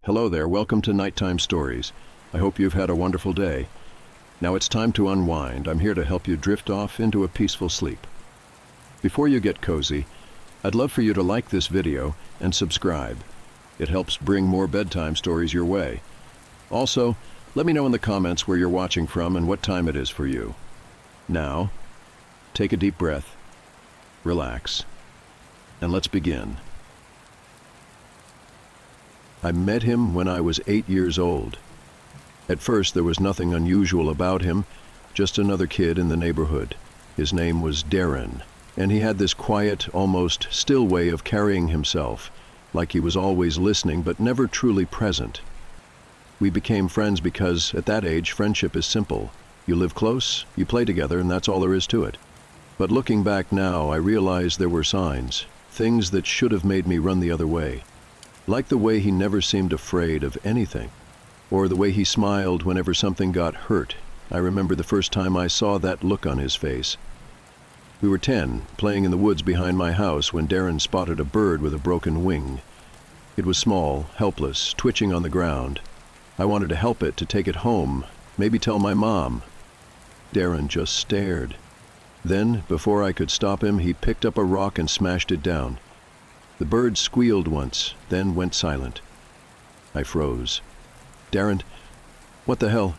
Hello there, welcome to Nighttime Stories. I hope you've had a wonderful day. Now it's time to unwind. I'm here to help you drift off into a peaceful sleep. Before you get cozy, I'd love for you to like this video and subscribe. It helps bring more bedtime stories your way. Also, let me know in the comments where you're watching from and what time it is for you. Now, take a deep breath, relax, and let's begin. I met him when I was 8 years old. At first there was nothing unusual about him, just another kid in the neighborhood. His name was Darren, and he had this quiet, almost still way of carrying himself, like he was always listening but never truly present. We became friends because, at that age, friendship is simple. You live close, you play together, and that's all there is to it. But looking back now, I realize there were signs, things that should have made me run the other way. Like the way he never seemed afraid of anything, or the way he smiled whenever something got hurt. I remember the first time I saw that look on his face. We were 10, playing in the woods behind my house when Darren spotted a bird with a broken wing. It was small, helpless, twitching on the ground. I wanted to help it, to take it home, maybe tell my mom. Darren just stared. Then, before I could stop him, he picked up a rock and smashed it down. The bird squealed once, then went silent. I froze. Darren, what the hell?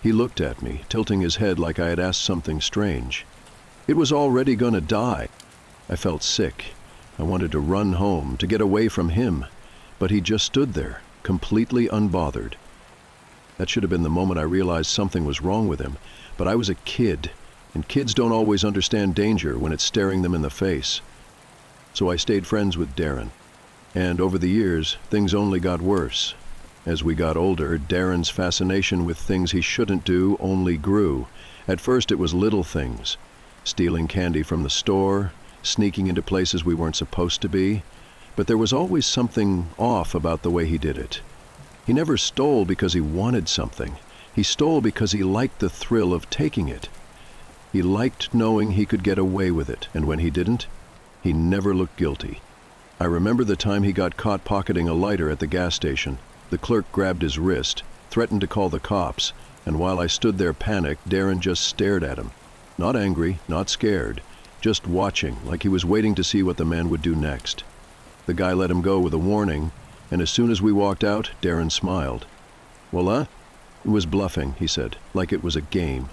He looked at me, tilting his head like I had asked something strange. It was already gonna die. I felt sick. I wanted to run home, to get away from him. But he just stood there, completely unbothered. That should have been the moment I realized something was wrong with him. But I was a kid, and kids don't always understand danger when it's staring them in the face. So I stayed friends with Darren. And over the years, things only got worse. As we got older, Darren's fascination with things he shouldn't do only grew. At first it was little things. Stealing candy from the store, sneaking into places we weren't supposed to be. But there was always something off about the way he did it. He never stole because he wanted something. He stole because he liked the thrill of taking it. He liked knowing he could get away with it, and when he didn't, he never looked guilty. I remember the time he got caught pocketing a lighter at the gas station. The clerk grabbed his wrist, threatened to call the cops, and while I stood there panicked, Darren just stared at him. Not angry, not scared, just watching, like he was waiting to see what the man would do next. The guy let him go with a warning, and as soon as we walked out, Darren smiled. Voila? It was bluffing, he said, like it was a game.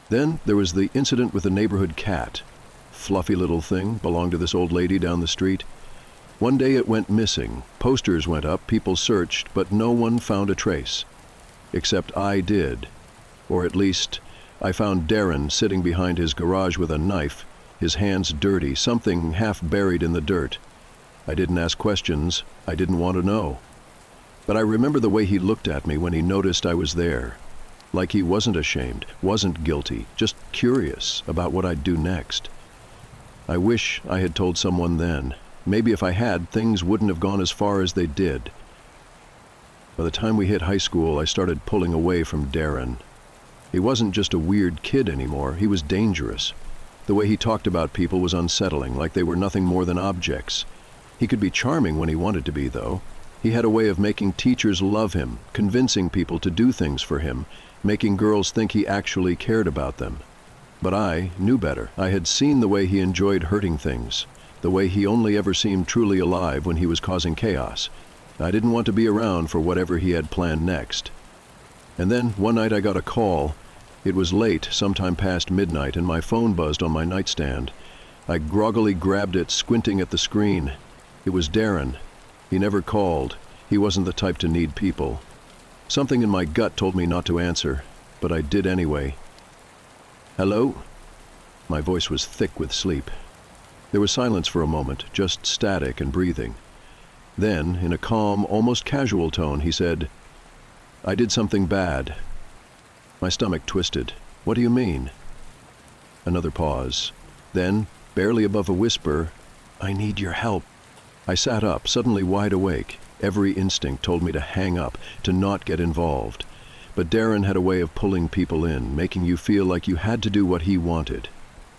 Then there was the incident with the neighborhood cat. Fluffy little thing, belonged to this old lady down the street. One day it went missing. Posters went up, people searched, but no one found a trace. Except I did. Or at least, I found Darren sitting behind his garage with a knife, his hands dirty, something half buried in the dirt. I didn't ask questions. I didn't want to know. But I remember the way he looked at me when he noticed I was there. Like he wasn't ashamed, wasn't guilty, just curious about what I'd do next. I wish I had told someone then. Maybe if I had, things wouldn't have gone as far as they did. By the time we hit high school, I started pulling away from Darren. He wasn't just a weird kid anymore, he was dangerous. The way he talked about people was unsettling, like they were nothing more than objects. He could be charming when he wanted to be, though. He had a way of making teachers love him, convincing people to do things for him, making girls think he actually cared about them. But I knew better. I had seen the way he enjoyed hurting things, the way he only ever seemed truly alive when he was causing chaos. I didn't want to be around for whatever he had planned next. And then one night I got a call. It was late, sometime past midnight, and my phone buzzed on my nightstand. I groggily grabbed it, squinting at the screen. It was Darren. He never called. He wasn't the type to need people. Something in my gut told me not to answer, but I did anyway. Hello? My voice was thick with sleep. There was silence for a moment, just static and breathing. Then, in a calm, almost casual tone, he said, I did something bad. My stomach twisted. What do you mean? Another pause. Then, barely above a whisper, I need your help. I sat up, suddenly wide awake. Every instinct told me to hang up, to not get involved. But Darren had a way of pulling people in, making you feel like you had to do what he wanted.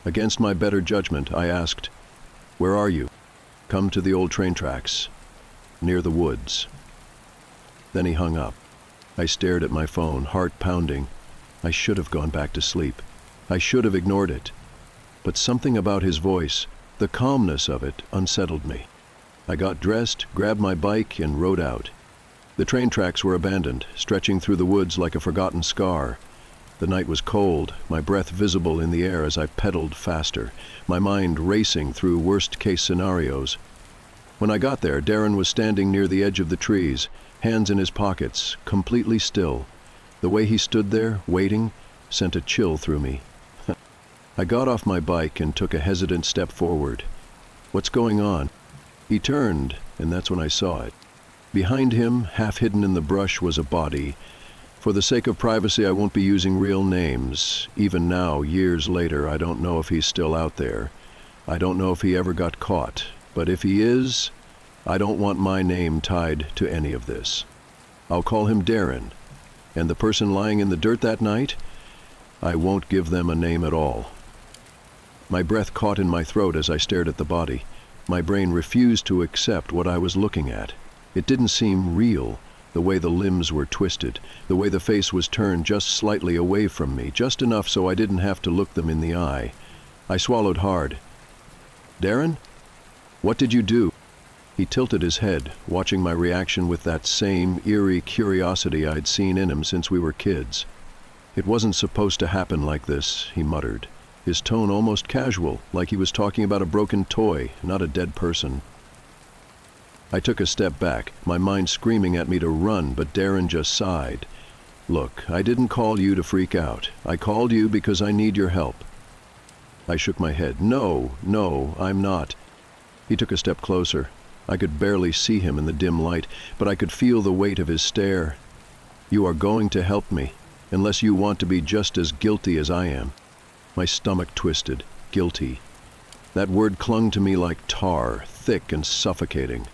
Against my better judgment, I asked, Where are you? Come to the old train tracks, near the woods. Then he hung up. I stared at my phone, heart pounding. I should have gone back to sleep. I should have ignored it. But something about his voice, the calmness of it, unsettled me. I got dressed, grabbed my bike, and rode out. The train tracks were abandoned, stretching through the woods like a forgotten scar. The night was cold, my breath visible in the air as I pedaled faster, my mind racing through worst-case scenarios. When I got there, Darren was standing near the edge of the trees, hands in his pockets, completely still. The way he stood there, waiting, sent a chill through me. I got off my bike and took a hesitant step forward. "What's going on?" He turned, and that's when I saw it. Behind him, half hidden in the brush, was a body. For the sake of privacy, I won't be using real names. Even now, years later, I don't know if he's still out there. I don't know if he ever got caught. But if he is, I don't want my name tied to any of this. I'll call him Darren. And the person lying in the dirt that night, I won't give them a name at all. My breath caught in my throat as I stared at the body. My brain refused to accept what I was looking at. It didn't seem real, the way the limbs were twisted, the way the face was turned just slightly away from me, just enough so I didn't have to look them in the eye. I swallowed hard. "Darren? What did you do?" He tilted his head, watching my reaction with that same eerie curiosity I'd seen in him since we were kids. "It wasn't supposed to happen like this," he muttered, his tone almost casual, like he was talking about a broken toy, not a dead person. I took a step back, my mind screaming at me to run, but Darren just sighed. "Look, I didn't call you to freak out. I called you because I need your help." I shook my head. No, I'm not." He took a step closer. I could barely see him in the dim light, but I could feel the weight of his stare. "You are going to help me, unless you want to be just as guilty as I am." My stomach twisted. Guilty. That word clung to me like tar, thick and suffocating.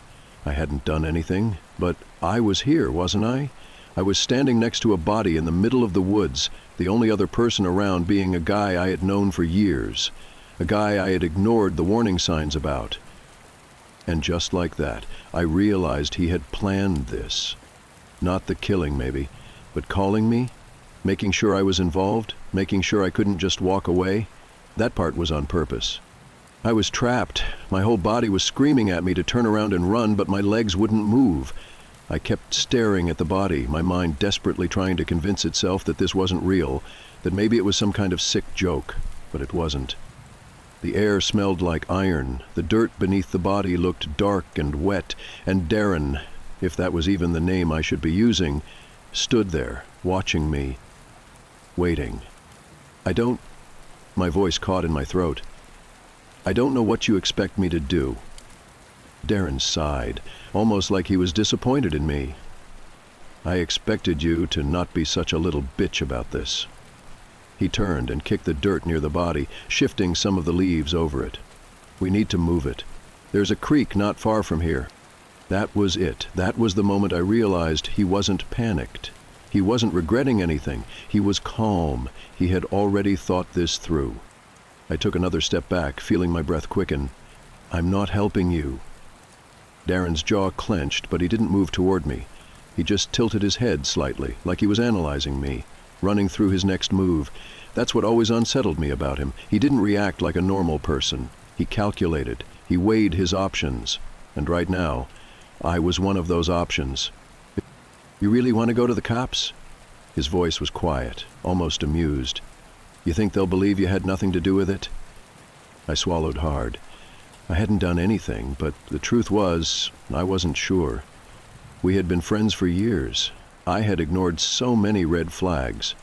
I hadn't done anything, but I was here, wasn't I? I was standing next to a body in the middle of the woods, the only other person around being a guy I had known for years, a guy I had ignored the warning signs about. And just like that, I realized he had planned this. Not the killing, maybe, but calling me, making sure I was involved, making sure I couldn't just walk away. That part was on purpose. I was trapped. My whole body was screaming at me to turn around and run, but my legs wouldn't move. I kept staring at the body, my mind desperately trying to convince itself that this wasn't real, that maybe it was some kind of sick joke, but it wasn't. The air smelled like iron, the dirt beneath the body looked dark and wet, and Darren, if that was even the name I should be using, stood there, watching me, waiting. My voice caught in my throat. "I don't know what you expect me to do." Darren sighed, almost like he was disappointed in me. "I expected you to not be such a little bitch about this." He turned and kicked the dirt near the body, shifting some of the leaves over it. "We need to move it. There's a creek not far from here." That was it. That was the moment I realized he wasn't panicked. He wasn't regretting anything. He was calm. He had already thought this through. I took another step back, feeling my breath quicken. "I'm not helping you." Darren's jaw clenched, but he didn't move toward me. He just tilted his head slightly, like he was analyzing me, running through his next move. That's what always unsettled me about him. He didn't react like a normal person. He calculated. He weighed his options. And right now, I was one of those options. "You really want to go to the cops?" His voice was quiet, almost amused. "You think they'll believe you had nothing to do with it?" I swallowed hard. I hadn't done anything, but the truth was, I wasn't sure. We had been friends for years. I had ignored so many red flags.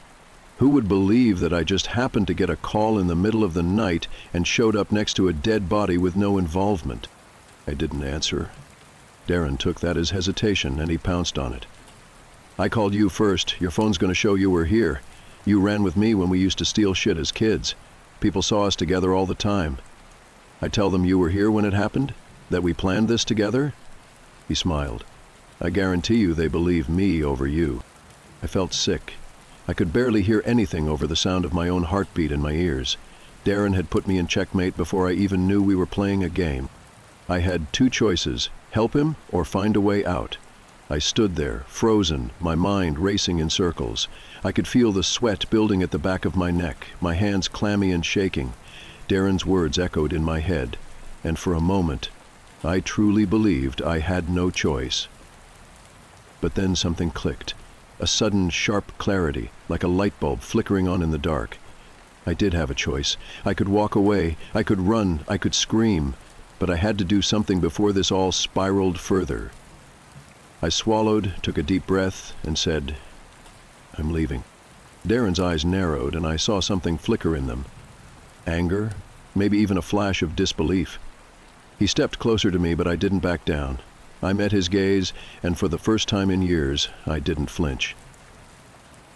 Who would believe that I just happened to get a call in the middle of the night and showed up next to a dead body with no involvement? I didn't answer. Darren took that as hesitation, and he pounced on it. "I called you first. Your phone's going to show you were here. You ran with me when we used to steal shit as kids. People saw us together all the time. I tell them you were here when it happened? That we planned this together?" He smiled. "I guarantee you they believe me over you." I felt sick. I could barely hear anything over the sound of my own heartbeat in my ears. Darren had put me in checkmate before I even knew we were playing a game. I had two choices, help him or find a way out. I stood there, frozen, my mind racing in circles. I could feel the sweat building at the back of my neck, my hands clammy and shaking. Darren's words echoed in my head, and for a moment, I truly believed I had no choice. But then something clicked, a sudden sharp clarity, like a light bulb flickering on in the dark. I did have a choice. I could walk away, I could run, I could scream, but I had to do something before this all spiraled further. I swallowed, took a deep breath, and said, "I'm leaving." Darren's eyes narrowed, and I saw something flicker in them. Anger, maybe even a flash of disbelief. He stepped closer to me, but I didn't back down. I met his gaze, and for the first time in years, I didn't flinch.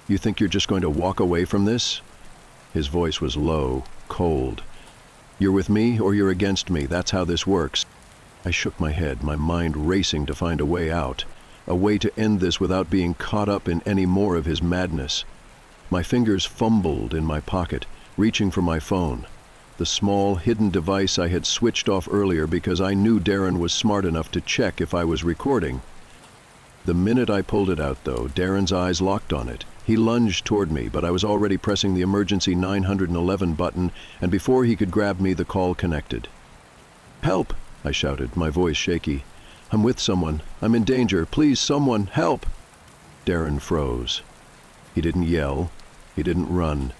"You think you're just going to walk away from this?" His voice was low, cold. "You're with me or you're against me. That's how this works." I shook my head, my mind racing to find a way out, a way to end this without being caught up in any more of his madness. My fingers fumbled in my pocket, reaching for my phone, the small, hidden device I had switched off earlier because I knew Darren was smart enough to check if I was recording. The minute I pulled it out, though, Darren's eyes locked on it. He lunged toward me, but I was already pressing the emergency 911 button, and before he could grab me, the call connected. "Help!" I shouted, my voice shaky. "I'm with someone. I'm in danger. Please, someone, help!" Darren froze. He didn't yell. He didn't run.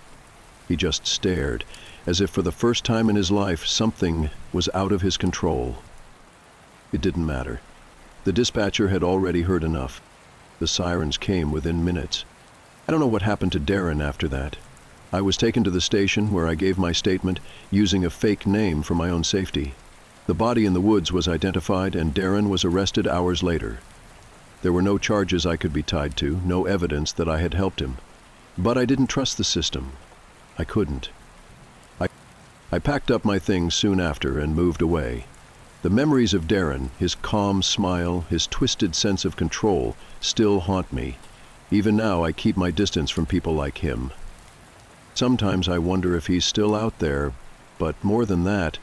He just stared, as if for the first time in his life something was out of his control. It didn't matter. The dispatcher had already heard enough. The sirens came within minutes. I don't know what happened to Darren after that. I was taken to the station where I gave my statement, using a fake name for my own safety. The body in the woods was identified, and Darren was arrested hours later. There were no charges I could be tied to, no evidence that I had helped him. But I didn't trust the system. I couldn't. I packed up my things soon after and moved away. The memories of Darren, his calm smile, his twisted sense of control, still haunt me. Even now I keep my distance from people like him. Sometimes I wonder if he's still out there, but more than that,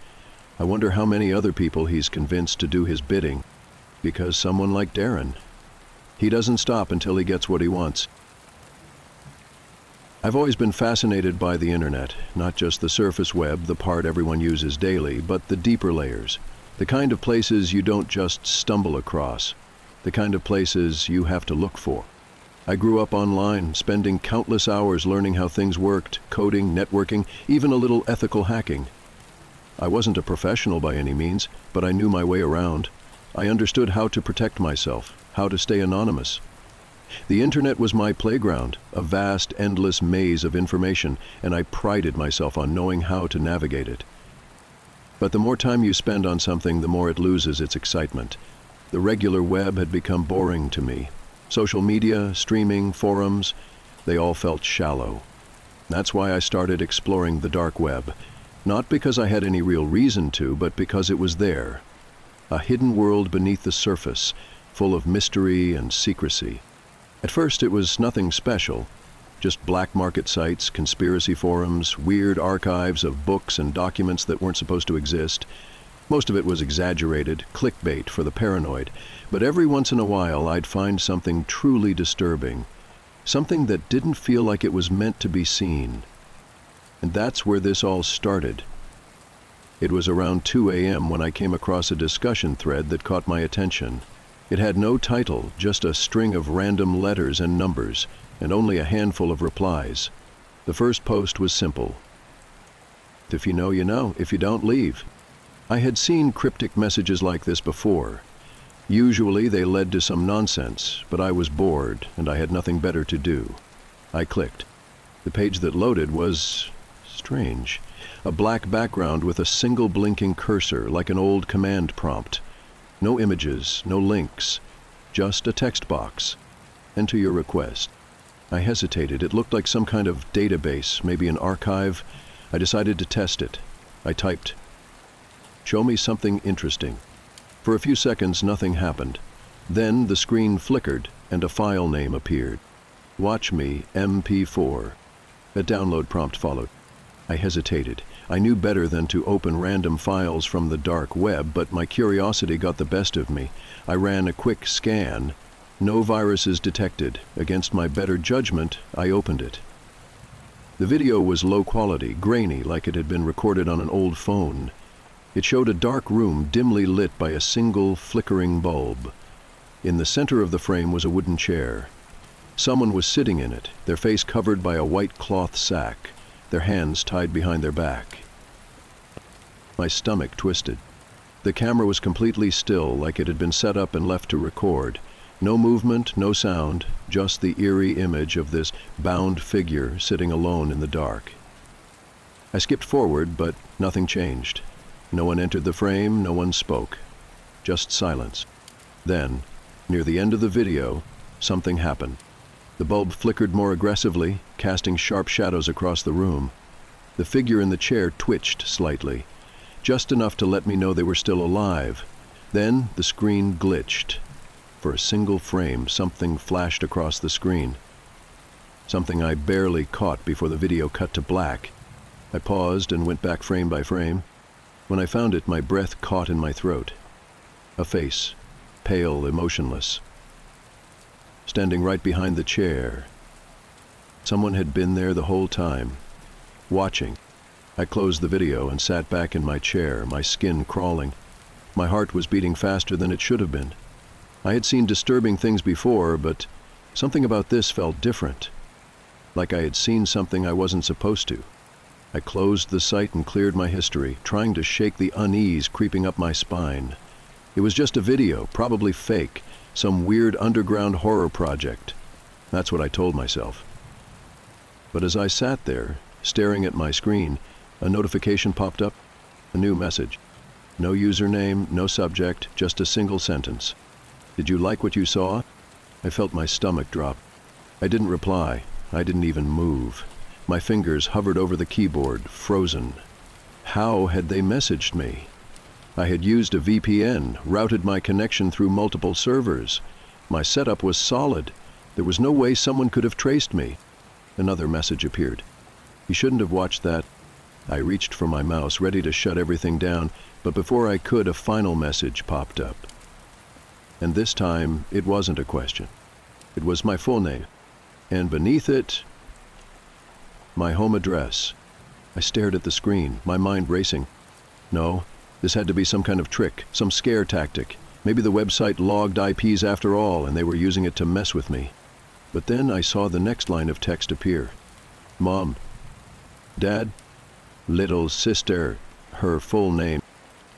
I wonder how many other people he's convinced to do his bidding. Because someone like Darren, he doesn't stop until he gets what he wants. I've always been fascinated by the internet, not just the surface web, the part everyone uses daily, but the deeper layers. The kind of places you don't just stumble across, the kind of places you have to look for. I grew up online, spending countless hours learning how things worked, coding, networking, even a little ethical hacking. I wasn't a professional by any means, but I knew my way around. I understood how to protect myself, how to stay anonymous. The internet was my playground, a vast, endless maze of information, and I prided myself on knowing how to navigate it. But the more time you spend on something, the more it loses its excitement. The regular web had become boring to me. Social media, streaming, forums, they all felt shallow. That's why I started exploring the dark web. Not because I had any real reason to, but because it was there. A hidden world beneath the surface, full of mystery and secrecy. At first it was nothing special, just black market sites, conspiracy forums, weird archives of books and documents that weren't supposed to exist. Most of it was exaggerated, clickbait for the paranoid, but every once in a while I'd find something truly disturbing, something that didn't feel like it was meant to be seen. And that's where this all started. It was around 2 a.m. when I came across a discussion thread that caught my attention. It had no title, just a string of random letters and numbers, and only a handful of replies. The first post was simple. "If you know, you know. If you don't, leave." I had seen cryptic messages like this before. Usually they led to some nonsense, but I was bored, and I had nothing better to do. I clicked. The page that loaded was strange. A black background with a single blinking cursor, like an old command prompt. No images, no links, just a text box. Enter your request. I hesitated. It looked like some kind of database, maybe an archive. I decided to test it. I typed, "Show me something interesting." For a few seconds, nothing happened. Then the screen flickered and a file name appeared. "Watch me, MP4. A download prompt followed. I hesitated. I knew better than to open random files from the dark web, but my curiosity got the best of me. I ran a quick scan. No viruses detected. Against my better judgment, I opened it. The video was low quality, grainy, like it had been recorded on an old phone. It showed a dark room dimly lit by a single flickering bulb. In the center of the frame was a wooden chair. Someone was sitting in it, their face covered by a white cloth sack, their hands tied behind their back. My stomach twisted. The camera was completely still, like it had been set up and left to record. No movement, no sound, just the eerie image of this bound figure sitting alone in the dark. I skipped forward, but nothing changed. No one entered the frame, no one spoke. Just silence. Then, near the end of the video, something happened. The bulb flickered more aggressively, casting sharp shadows across the room. The figure in the chair twitched slightly, just enough to let me know they were still alive. Then the screen glitched. For a single frame, something flashed across the screen. Something I barely caught before the video cut to black. I paused and went back frame by frame. When I found it, my breath caught in my throat. A face, pale, emotionless, standing right behind the chair. Someone had been there the whole time, watching. I closed the video and sat back in my chair, my skin crawling. My heart was beating faster than it should have been. I had seen disturbing things before, but something about this felt different. Like I had seen something I wasn't supposed to. I closed the site and cleared my history, trying to shake the unease creeping up my spine. It was just a video, probably fake, some weird underground horror project. That's what I told myself. But as I sat there, staring at my screen, a notification popped up, a new message. No username, no subject, just a single sentence. Did you like what you saw? I felt my stomach drop. I didn't reply. I didn't even move. My fingers hovered over the keyboard, frozen. How had they messaged me? I had used a VPN, routed my connection through multiple servers. My setup was solid. There was no way someone could have traced me. Another message appeared. You shouldn't have watched that. I reached for my mouse, ready to shut everything down, but before I could, a final message popped up. And this time, it wasn't a question. It was my full name. And beneath it, my home address. I stared at the screen, my mind racing. No, this had to be some kind of trick, some scare tactic. Maybe the website logged IPs after all, and they were using it to mess with me. But then I saw the next line of text appear. Mom. Dad. Little sister. Her full name.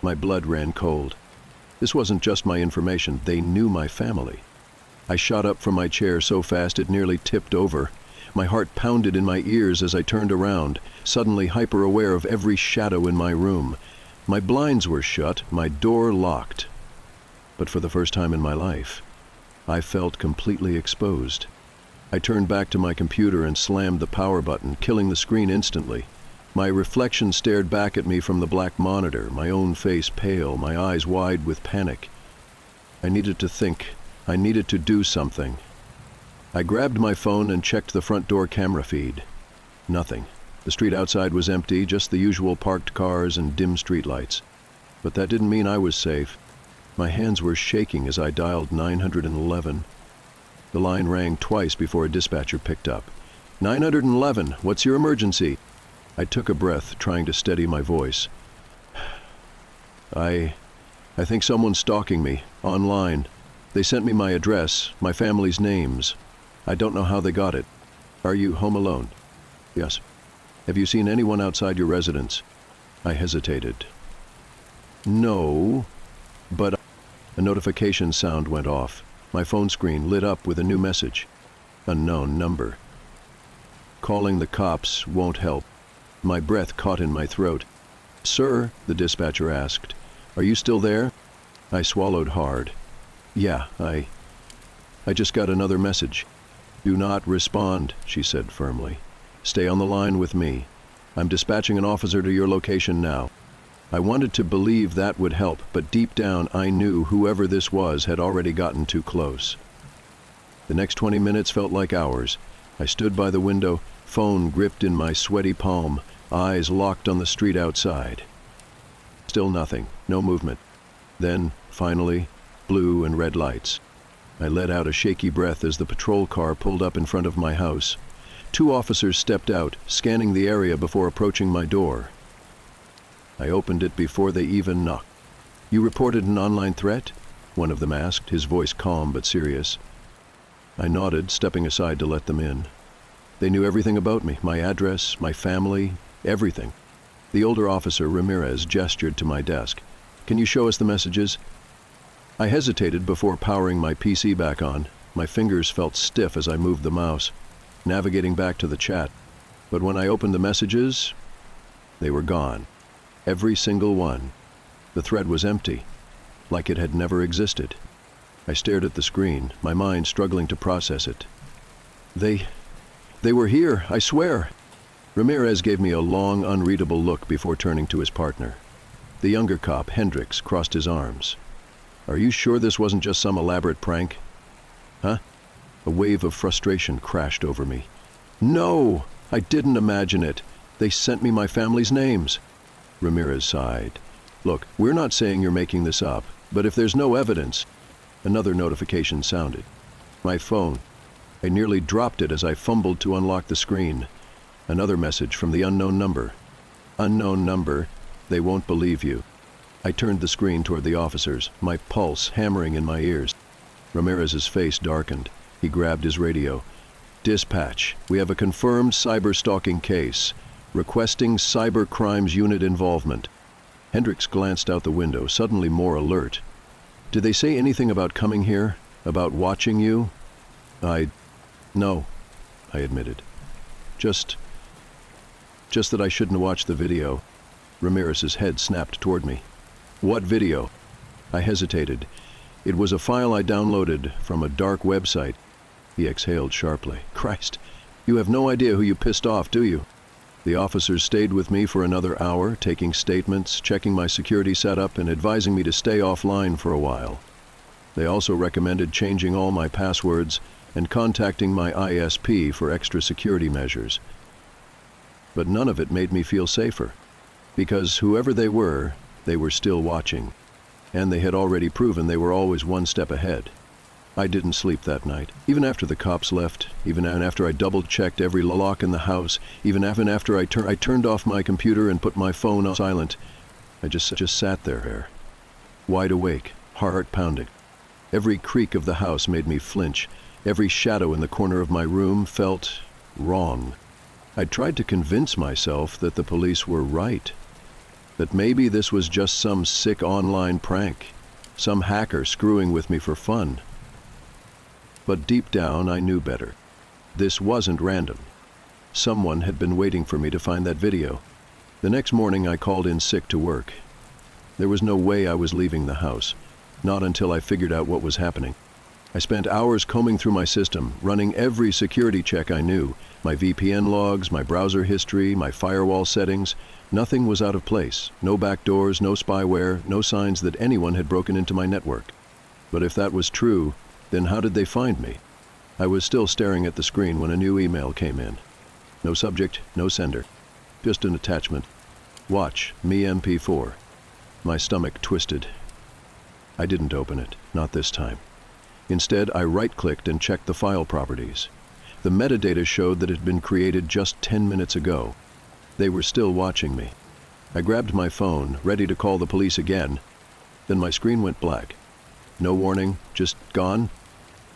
My blood ran cold. This wasn't just my information, they knew my family. I shot up from my chair so fast it nearly tipped over. My heart pounded in my ears as I turned around, suddenly hyper-aware of every shadow in my room. My blinds were shut, my door locked. But for the first time in my life, I felt completely exposed. I turned back to my computer and slammed the power button, killing the screen instantly. My reflection stared back at me from the black monitor, my own face pale, my eyes wide with panic. I needed to think. I needed to do something. I grabbed my phone and checked the front door camera feed. Nothing. The street outside was empty, just the usual parked cars and dim streetlights. But that didn't mean I was safe. My hands were shaking as I dialed 911. The line rang twice before a dispatcher picked up. 911, what's your emergency? I took a breath, trying to steady my voice. I think someone's stalking me, online. They sent me my address, my family's names. I don't know how they got it. Are you home alone? Yes. Have you seen anyone outside your residence? I hesitated. No, but a notification sound went off. My phone screen lit up with a new message. Unknown number. Calling the cops won't help. My breath caught in my throat. Sir, the dispatcher asked, are you still there? I swallowed hard. Yeah, I just got another message. Do not respond, she said firmly. Stay on the line with me. I'm dispatching an officer to your location now. I wanted to believe that would help, but deep down I knew whoever this was had already gotten too close. The next 20 minutes felt like hours. I stood by the window, phone gripped in my sweaty palm, eyes locked on the street outside. Still nothing, no movement. Then, finally, blue and red lights. I let out a shaky breath as the patrol car pulled up in front of my house. 2 officers stepped out, scanning the area before approaching my door. I opened it before they even knocked. "You reported an online threat?" one of them asked, his voice calm but serious. I nodded, stepping aside to let them in. They knew everything about me, my address, my family, everything. The older officer, Ramirez, gestured to my desk. "Can you show us the messages?" I hesitated before powering my PC back on. My fingers felt stiff as I moved the mouse, navigating back to the chat. But when I opened the messages, they were gone. Every single one. The thread was empty, like it had never existed. I stared at the screen, my mind struggling to process it. They were here, I swear. Ramirez gave me a long, unreadable look before turning to his partner. The younger cop, Hendricks, crossed his arms. "Are you sure this wasn't just some elaborate prank?" "Huh?" A wave of frustration crashed over me. "No! I didn't imagine it. They sent me my family's names." Ramirez sighed. "Look, we're not saying you're making this up, but if there's no evidence..." Another notification sounded. My phone. I nearly dropped it as I fumbled to unlock the screen. Another message from the unknown number. "Unknown number. They won't believe you." I turned the screen toward the officers, my pulse hammering in my ears. Ramirez's face darkened. He grabbed his radio. "Dispatch, we have a confirmed cyber-stalking case. Requesting cyber crimes unit involvement." Hendricks glanced out the window, suddenly more alert. "Did they say anything about coming here? About watching you?" No, I admitted. Just that I shouldn't watch the video." Ramirez's head snapped toward me. "What video?" I hesitated. "It was a file I downloaded from a dark website." He exhaled sharply. "Christ, you have no idea who you pissed off, do you?" The officers stayed with me for another hour, taking statements, checking my security setup, and advising me to stay offline for a while. They also recommended changing all my passwords and contacting my ISP for extra security measures. But none of it made me feel safer, because whoever they were still watching, and they had already proven they were always one step ahead. I didn't sleep that night, even after the cops left, even after I double-checked every lock in the house, even after I turned off my computer and put my phone on silent. I just sat there, wide awake, heart pounding. Every creak of the house made me flinch. Every shadow in the corner of my room felt wrong. I tried to convince myself that the police were right, that maybe this was just some sick online prank, some hacker screwing with me for fun. But deep down, I knew better. This wasn't random. Someone had been waiting for me to find that video. The next morning, I called in sick to work. There was no way I was leaving the house, not until I figured out what was happening. I spent hours combing through my system, running every security check I knew, my VPN logs, my browser history, my firewall settings. Nothing was out of place. No backdoors, no spyware, no signs that anyone had broken into my network. But if that was true, then how did they find me? I was still staring at the screen when a new email came in. No subject, no sender. Just an attachment. "Watch, me MP4. My stomach twisted. I didn't open it, not this time. Instead, I right-clicked and checked the file properties. The metadata showed that it had been created just 10 minutes ago. They were still watching me. I grabbed my phone, ready to call the police again. Then my screen went black. No warning, just gone.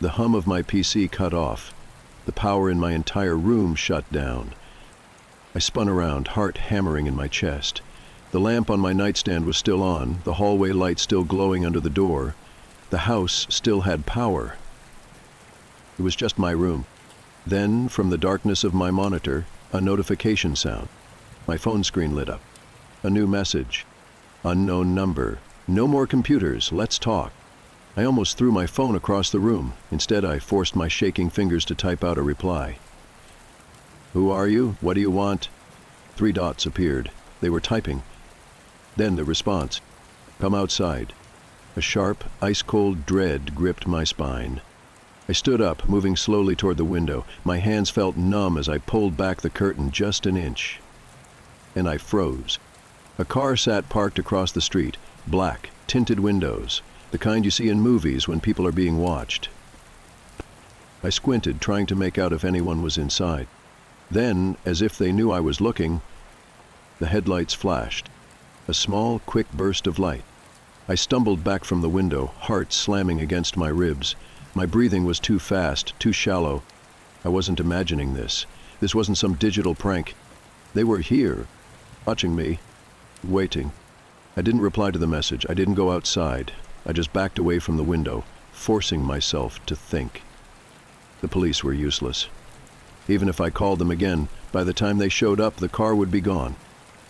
The hum of my PC cut off. The power in my entire room shut down. I spun around, heart hammering in my chest. The lamp on my nightstand was still on, the hallway light still glowing under the door. The house still had power. It was just my room. Then, from the darkness of my monitor, a notification sound. My phone screen lit up. A new message. "Unknown number. No more computers. Let's talk." I almost threw my phone across the room. Instead, I forced my shaking fingers to type out a reply. "Who are you? What do you want?" 3 dots appeared. They were typing. Then the response. "Come outside." A sharp, ice-cold dread gripped my spine. I stood up, moving slowly toward the window. My hands felt numb as I pulled back the curtain just an inch. And I froze. A car sat parked across the street, black, tinted windows, the kind you see in movies when people are being watched. I squinted, trying to make out if anyone was inside. Then, as if they knew I was looking, the headlights flashed. A small, quick burst of light. I stumbled back from the window, heart slamming against my ribs. My breathing was too fast, too shallow. I wasn't imagining this. This wasn't some digital prank. They were here, watching me, waiting. I didn't reply to the message. I didn't go outside. I just backed away from the window, forcing myself to think. The police were useless. Even if I called them again, by the time they showed up, the car would be gone.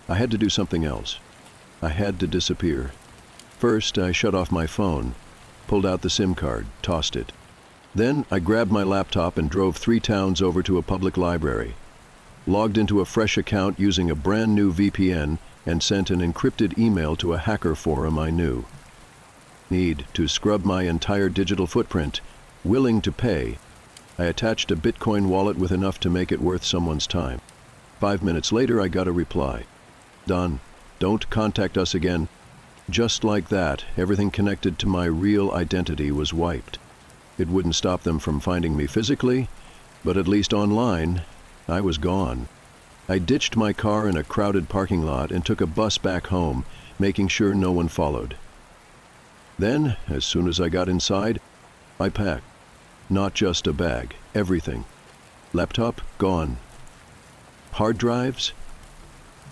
I had to do something else. I had to disappear. First, I shut off my phone, pulled out the SIM card, tossed it. Then, I grabbed my laptop and drove 3 towns over to a public library. Logged into a fresh account using a brand new VPN and sent an encrypted email to a hacker forum I knew. Need to scrub my entire digital footprint. Willing to pay. I attached a Bitcoin wallet with enough to make it worth someone's time. 5 minutes later, I got a reply. Done. Don't contact us again. Just like that, everything connected to my real identity was wiped. It wouldn't stop them from finding me physically, but at least online, I was gone. I ditched my car in a crowded parking lot and took a bus back home, making sure no one followed. Then, as soon as I got inside, I packed. Not just a bag, everything. Laptop, gone. Hard drives,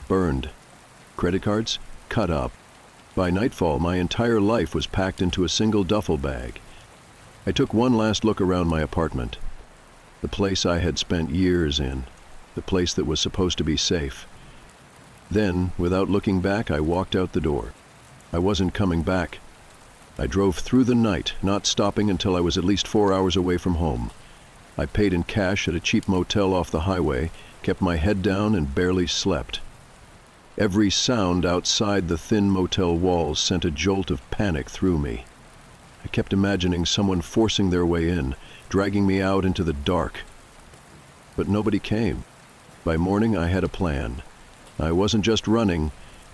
burned. Credit cards, cut up. By nightfall, my entire life was packed into a single duffel bag. I took one last look around my apartment. The place I had spent years in. The place that was supposed to be safe. Then, without looking back, I walked out the door. I wasn't coming back. I drove through the night, not stopping until I was at least 4 hours away from home. I paid in cash at a cheap motel off the highway, kept my head down and barely slept. Every sound outside the thin motel walls sent a jolt of panic through me. I kept imagining someone forcing their way in, dragging me out into the dark. But nobody came. By morning, I had a plan. I wasn't just running,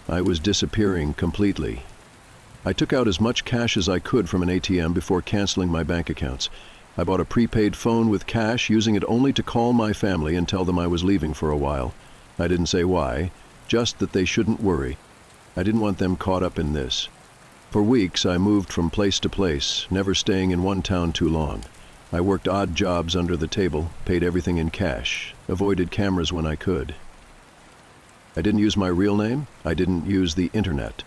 I was disappearing completely. I took out as much cash as I could from an ATM before canceling my bank accounts. I bought a prepaid phone with cash, using it only to call my family and tell them I was leaving for a while. I didn't say why, just that they shouldn't worry. I didn't want them caught up in this. For weeks, I moved from place to place, never staying in one town too long. I worked odd jobs under the table, paid everything in cash, avoided cameras when I could. I didn't use my real name. I didn't use the internet.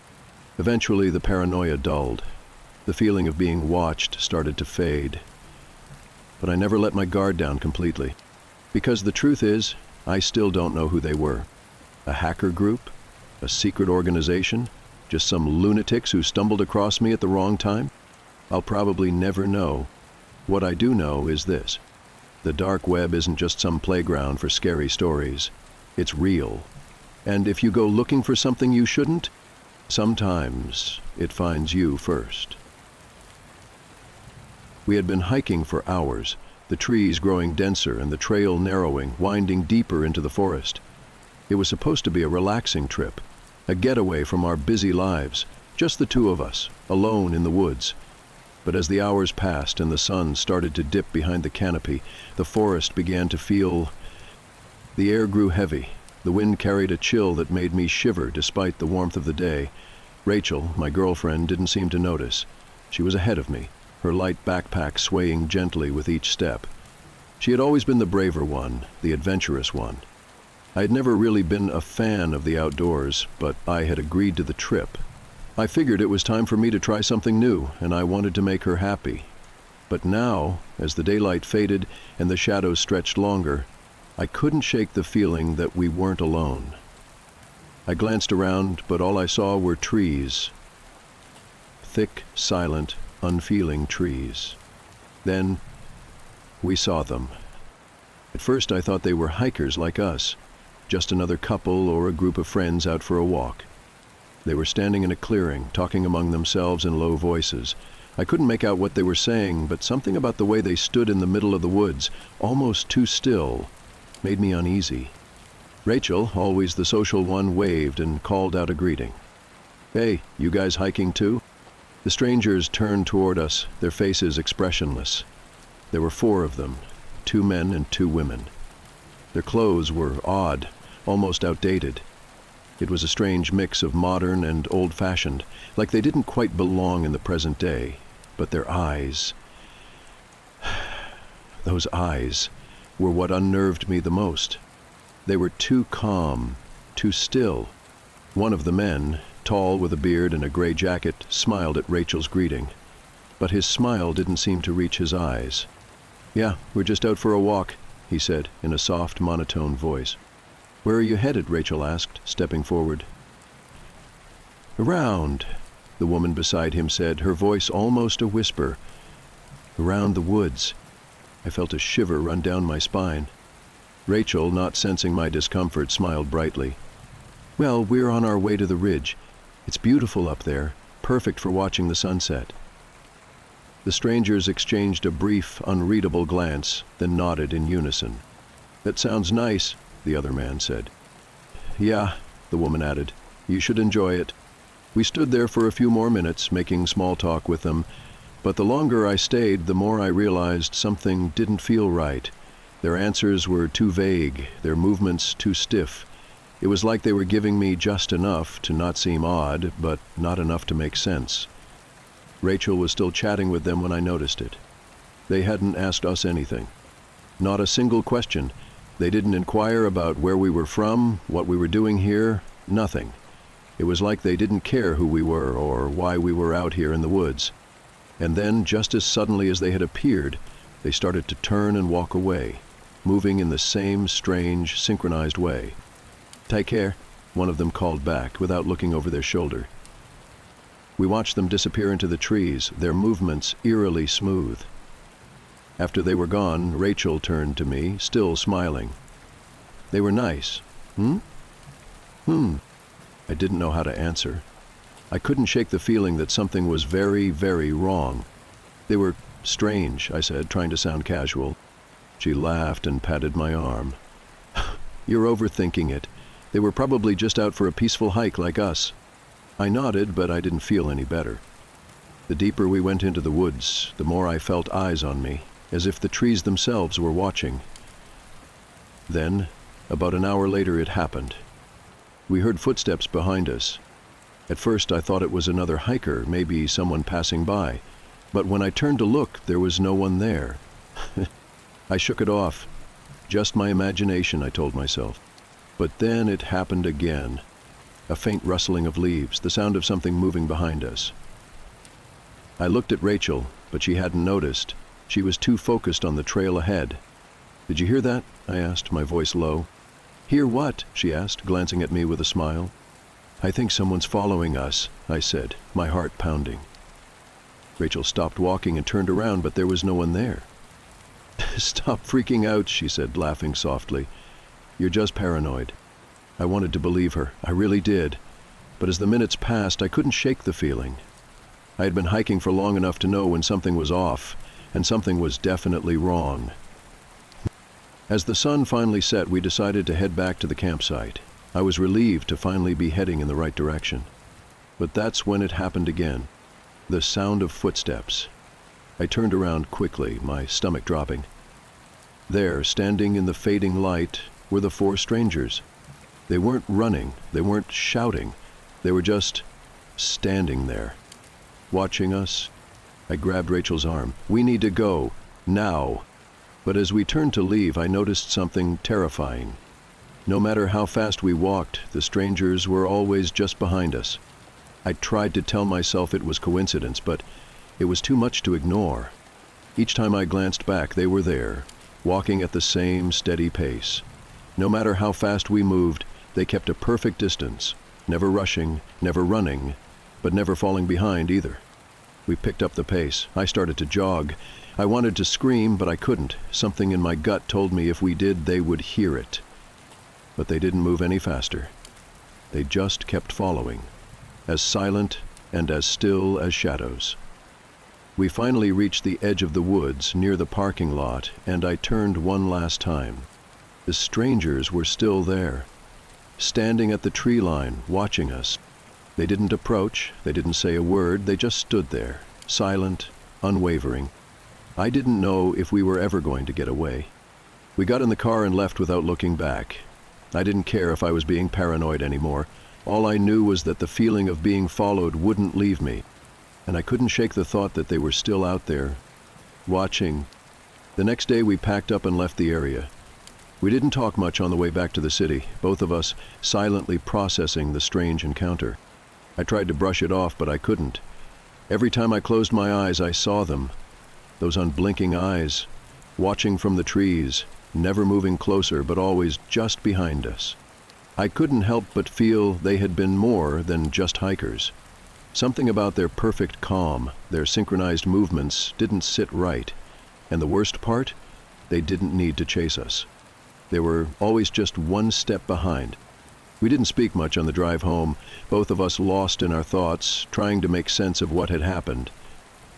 Eventually, the paranoia dulled. The feeling of being watched started to fade. But I never let my guard down completely. Because the truth is, I still don't know who they were. A hacker group? A secret organization? Just some lunatics who stumbled across me at the wrong time? I'll probably never know. What I do know is this. The dark web isn't just some playground for scary stories. It's real. And if you go looking for something you shouldn't, sometimes it finds you first. We had been hiking for hours, the trees growing denser and the trail narrowing, winding deeper into the forest. It was supposed to be a relaxing trip, a getaway from our busy lives, just the two of us, alone in the woods. But as the hours passed and the sun started to dip behind the canopy, the forest began to feel... The air grew heavy. The wind carried a chill that made me shiver despite the warmth of the day. Rachel, my girlfriend, didn't seem to notice. She was ahead of me, her light backpack swaying gently with each step. She had always been the braver one, the adventurous one. I had never really been a fan of the outdoors, but I had agreed to the trip. I figured it was time for me to try something new, and I wanted to make her happy. But now, as the daylight faded and the shadows stretched longer, I couldn't shake the feeling that we weren't alone. I glanced around, but all I saw were trees. Thick, silent, unfeeling trees. Then, we saw them. At first I thought they were hikers like us, just another couple or a group of friends out for a walk. They were standing in a clearing, talking among themselves in low voices. I couldn't make out what they were saying, but something about the way they stood in the middle of the woods, almost too still, made me uneasy. Rachel, always the social one, waved and called out a greeting. "Hey, you guys hiking too?" The strangers turned toward us, their faces expressionless. There were 4 of them, 2 men and 2 women. Their clothes were odd, almost outdated. It was a strange mix of modern and old-fashioned, like they didn't quite belong in the present day. But their eyes, those eyes, were what unnerved me the most. They were too calm, too still. One of the men, tall with a beard and a gray jacket, smiled at Rachel's greeting. But his smile didn't seem to reach his eyes. "Yeah, we're just out for a walk," he said in a soft, monotone voice. "Where are you headed?" Rachel asked, stepping forward. "Around," the woman beside him said, her voice almost a whisper. "Around the woods." I felt a shiver run down my spine. Rachel, not sensing my discomfort, smiled brightly. "Well, we're on our way to the ridge. It's beautiful up there, perfect for watching the sunset." The strangers exchanged a brief, unreadable glance, then nodded in unison. "That sounds nice," the other man said. "Yeah," the woman added. "You should enjoy it." We stood there for a few more minutes, making small talk with them, but the longer I stayed, the more I realized something didn't feel right. Their answers were too vague, their movements too stiff. It was like they were giving me just enough to not seem odd, but not enough to make sense. Rachel was still chatting with them when I noticed it. They hadn't asked us anything. Not a single question. They didn't inquire about where we were from, what we were doing here, nothing. It was like they didn't care who we were or why we were out here in the woods. And then, just as suddenly as they had appeared, they started to turn and walk away, moving in the same strange, synchronized way. "Take care," one of them called back, without looking over their shoulder. We watched them disappear into the trees, their movements eerily smooth. After they were gone, Rachel turned to me, still smiling. "They were nice. Hmm?" I didn't know how to answer. I couldn't shake the feeling that something was very, very wrong. "They were strange," I said, trying to sound casual. She laughed and patted my arm. "You're overthinking it. They were probably just out for a peaceful hike like us." I nodded, but I didn't feel any better. The deeper we went into the woods, the more I felt eyes on me, as if the trees themselves were watching. Then, about an hour later, it happened. We heard footsteps behind us. At first I thought it was another hiker, maybe someone passing by, but when I turned to look, there was no one there. I shook it off. Just my imagination, I told myself. But then it happened again. A faint rustling of leaves, the sound of something moving behind us. I looked at Rachel, but she hadn't noticed. She was too focused on the trail ahead. "Did you hear that?" I asked, my voice low. "Hear what?" she asked, glancing at me with a smile. "I think someone's following us," I said, my heart pounding. Rachel stopped walking and turned around, but there was no one there. "Stop freaking out," she said, laughing softly. "You're just paranoid." I wanted to believe her. I really did. But as the minutes passed, I couldn't shake the feeling. I had been hiking for long enough to know when something was off, and something was definitely wrong. As the sun finally set, we decided to head back to the campsite. I was relieved to finally be heading in the right direction. But that's when it happened again. The sound of footsteps. I turned around quickly, my stomach dropping. There, standing in the fading light, were the 4 strangers. They weren't running, they weren't shouting, they were just standing there, watching us. I grabbed Rachel's arm. "We need to go, now." But as we turned to leave, I noticed something terrifying. No matter how fast we walked, the strangers were always just behind us. I tried to tell myself it was coincidence, but it was too much to ignore. Each time I glanced back, they were there, walking at the same steady pace. No matter how fast we moved, they kept a perfect distance, never rushing, never running, but never falling behind either. We picked up the pace. I started to jog. I wanted to scream, but I couldn't. Something in my gut told me if we did, they would hear it. But they didn't move any faster. They just kept following, as silent and as still as shadows. We finally reached the edge of the woods, near the parking lot, and I turned one last time. The strangers were still there, standing at the tree line, watching us. They didn't approach, they didn't say a word, they just stood there, silent, unwavering. I didn't know if we were ever going to get away. We got in the car and left without looking back. I didn't care if I was being paranoid anymore. All I knew was that the feeling of being followed wouldn't leave me, and I couldn't shake the thought that they were still out there, watching. The next day we packed up and left the area. We didn't talk much on the way back to the city, both of us silently processing the strange encounter. I tried to brush it off, but I couldn't. Every time I closed my eyes, I saw them. Those unblinking eyes, watching from the trees, never moving closer, but always just behind us. I couldn't help but feel they had been more than just hikers. Something about their perfect calm, their synchronized movements, didn't sit right. And the worst part? They didn't need to chase us. They were always just one step behind. We didn't speak much on the drive home, both of us lost in our thoughts, trying to make sense of what had happened.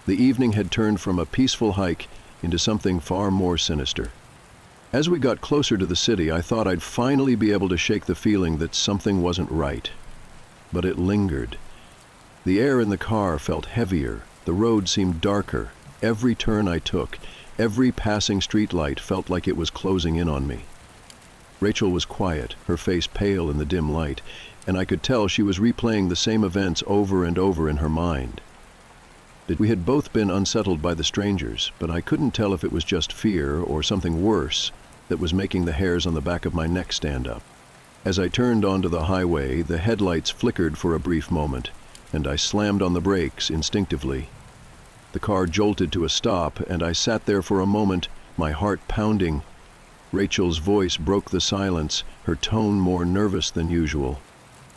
The evening had turned from a peaceful hike into something far more sinister. As we got closer to the city, I thought I'd finally be able to shake the feeling that something wasn't right. But it lingered. The air in the car felt heavier, the road seemed darker. Every turn I took, every passing streetlight felt like it was closing in on me. Rachel was quiet, her face pale in the dim light, and I could tell she was replaying the same events over and over in her mind. We had both been unsettled by the strangers, but I couldn't tell if it was just fear or something worse that was making the hairs on the back of my neck stand up. As I turned onto the highway, the headlights flickered for a brief moment, and I slammed on the brakes instinctively. The car jolted to a stop, and I sat there for a moment, my heart pounding. Rachel's voice broke the silence, her tone more nervous than usual.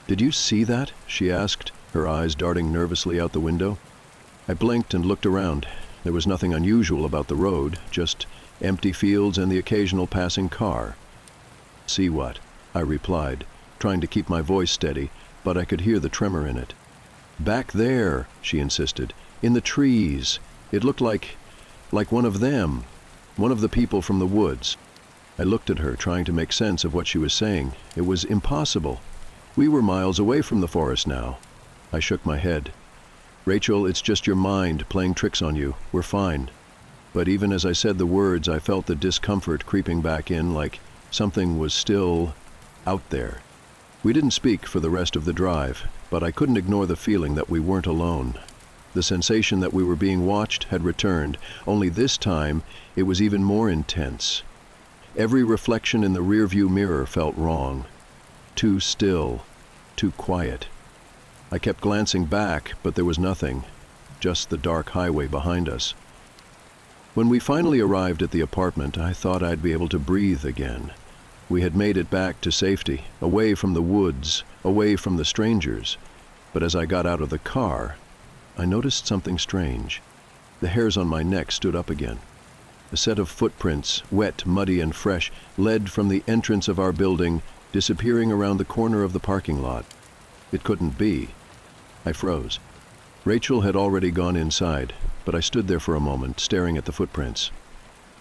"Did you see that?" she asked, her eyes darting nervously out the window. I blinked and looked around. There was nothing unusual about the road, just empty fields and the occasional passing car. "See what?" I replied, trying to keep my voice steady, but I could hear the tremor in it. "Back there," she insisted, "in the trees. It looked like one of them, one of the people from the woods." I looked at her, trying to make sense of what she was saying. It was impossible. We were miles away from the forest now. I shook my head. "Rachel, it's just your mind playing tricks on you. We're fine." But even as I said the words, I felt the discomfort creeping back in, like something was still out there. We didn't speak for the rest of the drive, but I couldn't ignore the feeling that we weren't alone. The sensation that we were being watched had returned, only this time it was even more intense. Every reflection in the rearview mirror felt wrong. Too still, too quiet. I kept glancing back, but there was nothing, just the dark highway behind us. When we finally arrived at the apartment, I thought I'd be able to breathe again. We had made it back to safety, away from the woods, away from the strangers. But as I got out of the car, I noticed something strange. The hairs on my neck stood up again. A set of footprints, wet, muddy, and fresh, led from the entrance of our building, disappearing around the corner of the parking lot. It couldn't be. I froze. Rachel had already gone inside, but I stood there for a moment, staring at the footprints.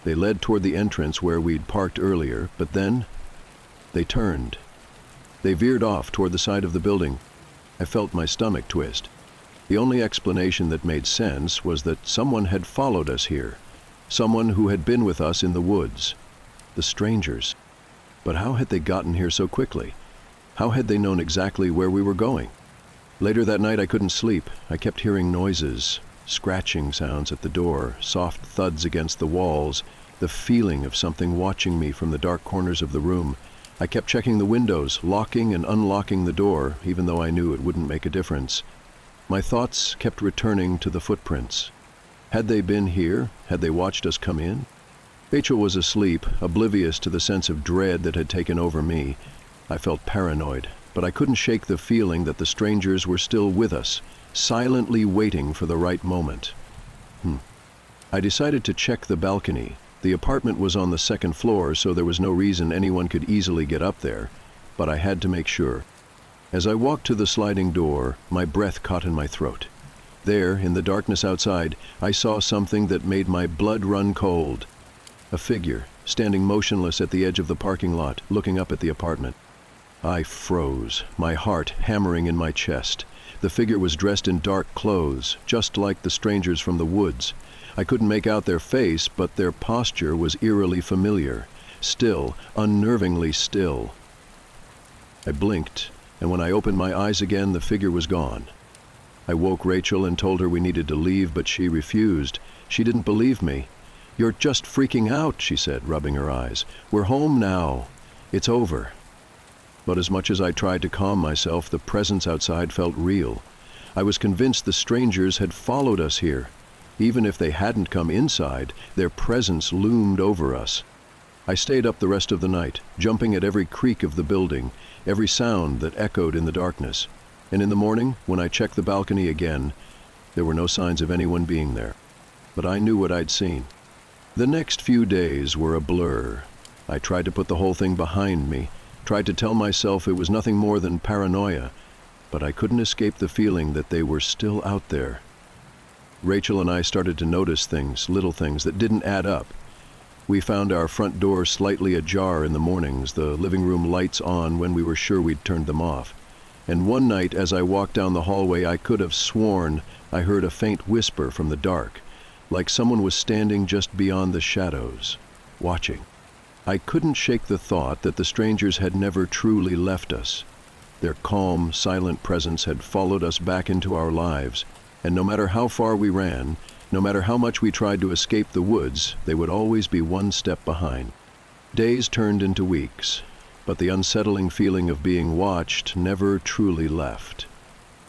They led toward the entrance where we'd parked earlier, but then they turned. They veered off toward the side of the building. I felt my stomach twist. The only explanation that made sense was that someone had followed us here. Someone who had been with us in the woods. The strangers. But how had they gotten here so quickly? How had they known exactly where we were going? Later that night I couldn't sleep. I kept hearing noises, scratching sounds at the door, soft thuds against the walls, the feeling of something watching me from the dark corners of the room. I kept checking the windows, locking and unlocking the door, even though I knew it wouldn't make a difference. My thoughts kept returning to the footprints. Had they been here? Had they watched us come in? Rachel was asleep, oblivious to the sense of dread that had taken over me. I felt paranoid, but I couldn't shake the feeling that the strangers were still with us, silently waiting for the right moment. I decided to check the balcony. The apartment was on the second floor, so there was no reason anyone could easily get up there, but I had to make sure. As I walked to the sliding door, my breath caught in my throat. There, in the darkness outside, I saw something that made my blood run cold. A figure, standing motionless at the edge of the parking lot, looking up at the apartment. I froze, my heart hammering in my chest. The figure was dressed in dark clothes, just like the strangers from the woods. I couldn't make out their face, but their posture was eerily familiar. still, unnervingly still. I blinked, and when I opened my eyes again, the figure was gone. I woke Rachel and told her we needed to leave, but she refused. She didn't believe me. "You're just freaking out," she said, rubbing her eyes. "We're home now. It's over." But as much as I tried to calm myself, the presence outside felt real. I was convinced the strangers had followed us here. Even if they hadn't come inside, their presence loomed over us. I stayed up the rest of the night, jumping at every creak of the building, every sound that echoed in the darkness. And in the morning, when I checked the balcony again, there were no signs of anyone being there. But I knew what I'd seen. The next few days were a blur. I tried to put the whole thing behind me, tried to tell myself it was nothing more than paranoia, but I couldn't escape the feeling that they were still out there. Rachel and I started to notice things, little things that didn't add up. We found our front door slightly ajar in the mornings, the living room lights on when we were sure we'd turned them off. And one night, as I walked down the hallway, I could have sworn I heard a faint whisper from the dark, like someone was standing just beyond the shadows, watching. I couldn't shake the thought that the strangers had never truly left us. Their calm, silent presence had followed us back into our lives, and no matter how far we ran, no matter how much we tried to escape the woods, they would always be one step behind. Days turned into weeks, but the unsettling feeling of being watched never truly left.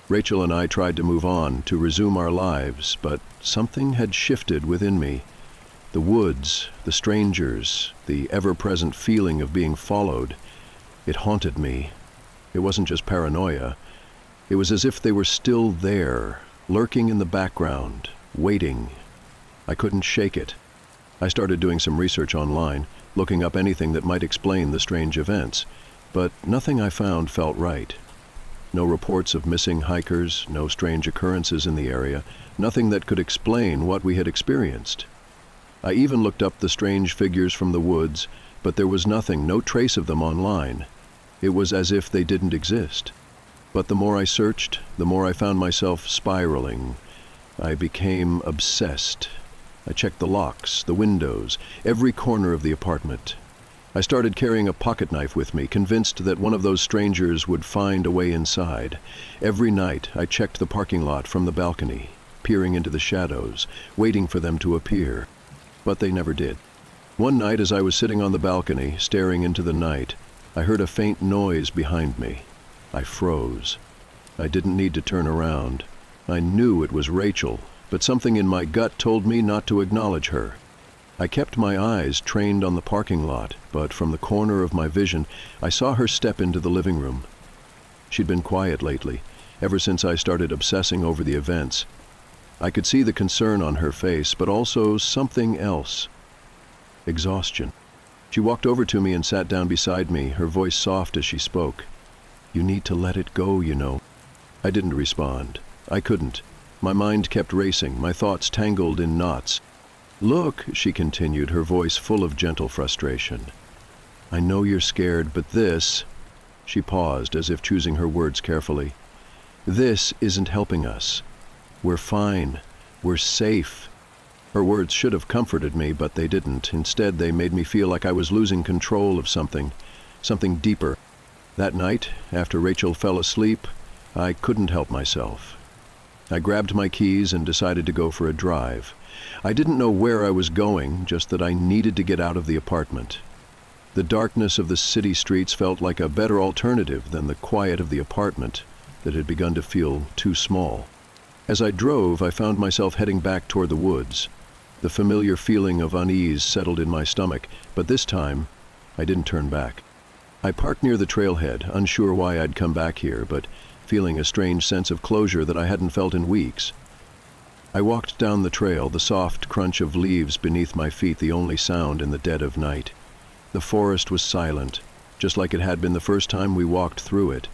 Rachel and I tried to move on, to resume our lives, but something had shifted within me. The woods, the strangers, the ever-present feeling of being followed, it haunted me. It wasn't just paranoia. It was as if they were still there, lurking in the background, waiting. I couldn't shake it. I started doing some research online, looking up anything that might explain the strange events, but nothing I found felt right. No reports of missing hikers, no strange occurrences in the area, nothing that could explain what we had experienced. I even looked up the strange figures from the woods, but there was nothing, no trace of them online. It was as if they didn't exist. But the more I searched, the more I found myself spiraling. I became obsessed. I checked the locks, the windows, every corner of the apartment. I started carrying a pocket knife with me, convinced that one of those strangers would find a way inside. Every night I checked the parking lot from the balcony, peering into the shadows, waiting for them to appear. But they never did. One night, as I was sitting on the balcony, staring into the night, I heard a faint noise behind me. I froze. I didn't need to turn around. I knew it was Rachel, but something in my gut told me not to acknowledge her. I kept my eyes trained on the parking lot, but from the corner of my vision, I saw her step into the living room. She'd been quiet lately, ever since I started obsessing over the events. I could see the concern on her face, but also something else. Exhaustion. She walked over to me and sat down beside me, her voice soft as she spoke. "You need to let it go, you know." I didn't respond. I couldn't. My mind kept racing, my thoughts tangled in knots. "Look," she continued, her voice full of gentle frustration. "I know you're scared, but this—" She paused, as if choosing her words carefully. "This isn't helping us. We're fine. We're safe." Her words should have comforted me, but they didn't. Instead, they made me feel like I was losing control of something deeper. That night, after Rachel fell asleep, I couldn't help myself. I grabbed my keys and decided to go for a drive. I didn't know where I was going, just that I needed to get out of the apartment. The darkness of the city streets felt like a better alternative than the quiet of the apartment that had begun to feel too small. As I drove, I found myself heading back toward the woods. The familiar feeling of unease settled in my stomach, but this time, I didn't turn back. I parked near the trailhead, unsure why I'd come back here, but feeling a strange sense of closure that I hadn't felt in weeks. I walked down the trail, the soft crunch of leaves beneath my feet the only sound in the dead of night. The forest was silent, just like it had been the first time we walked through it.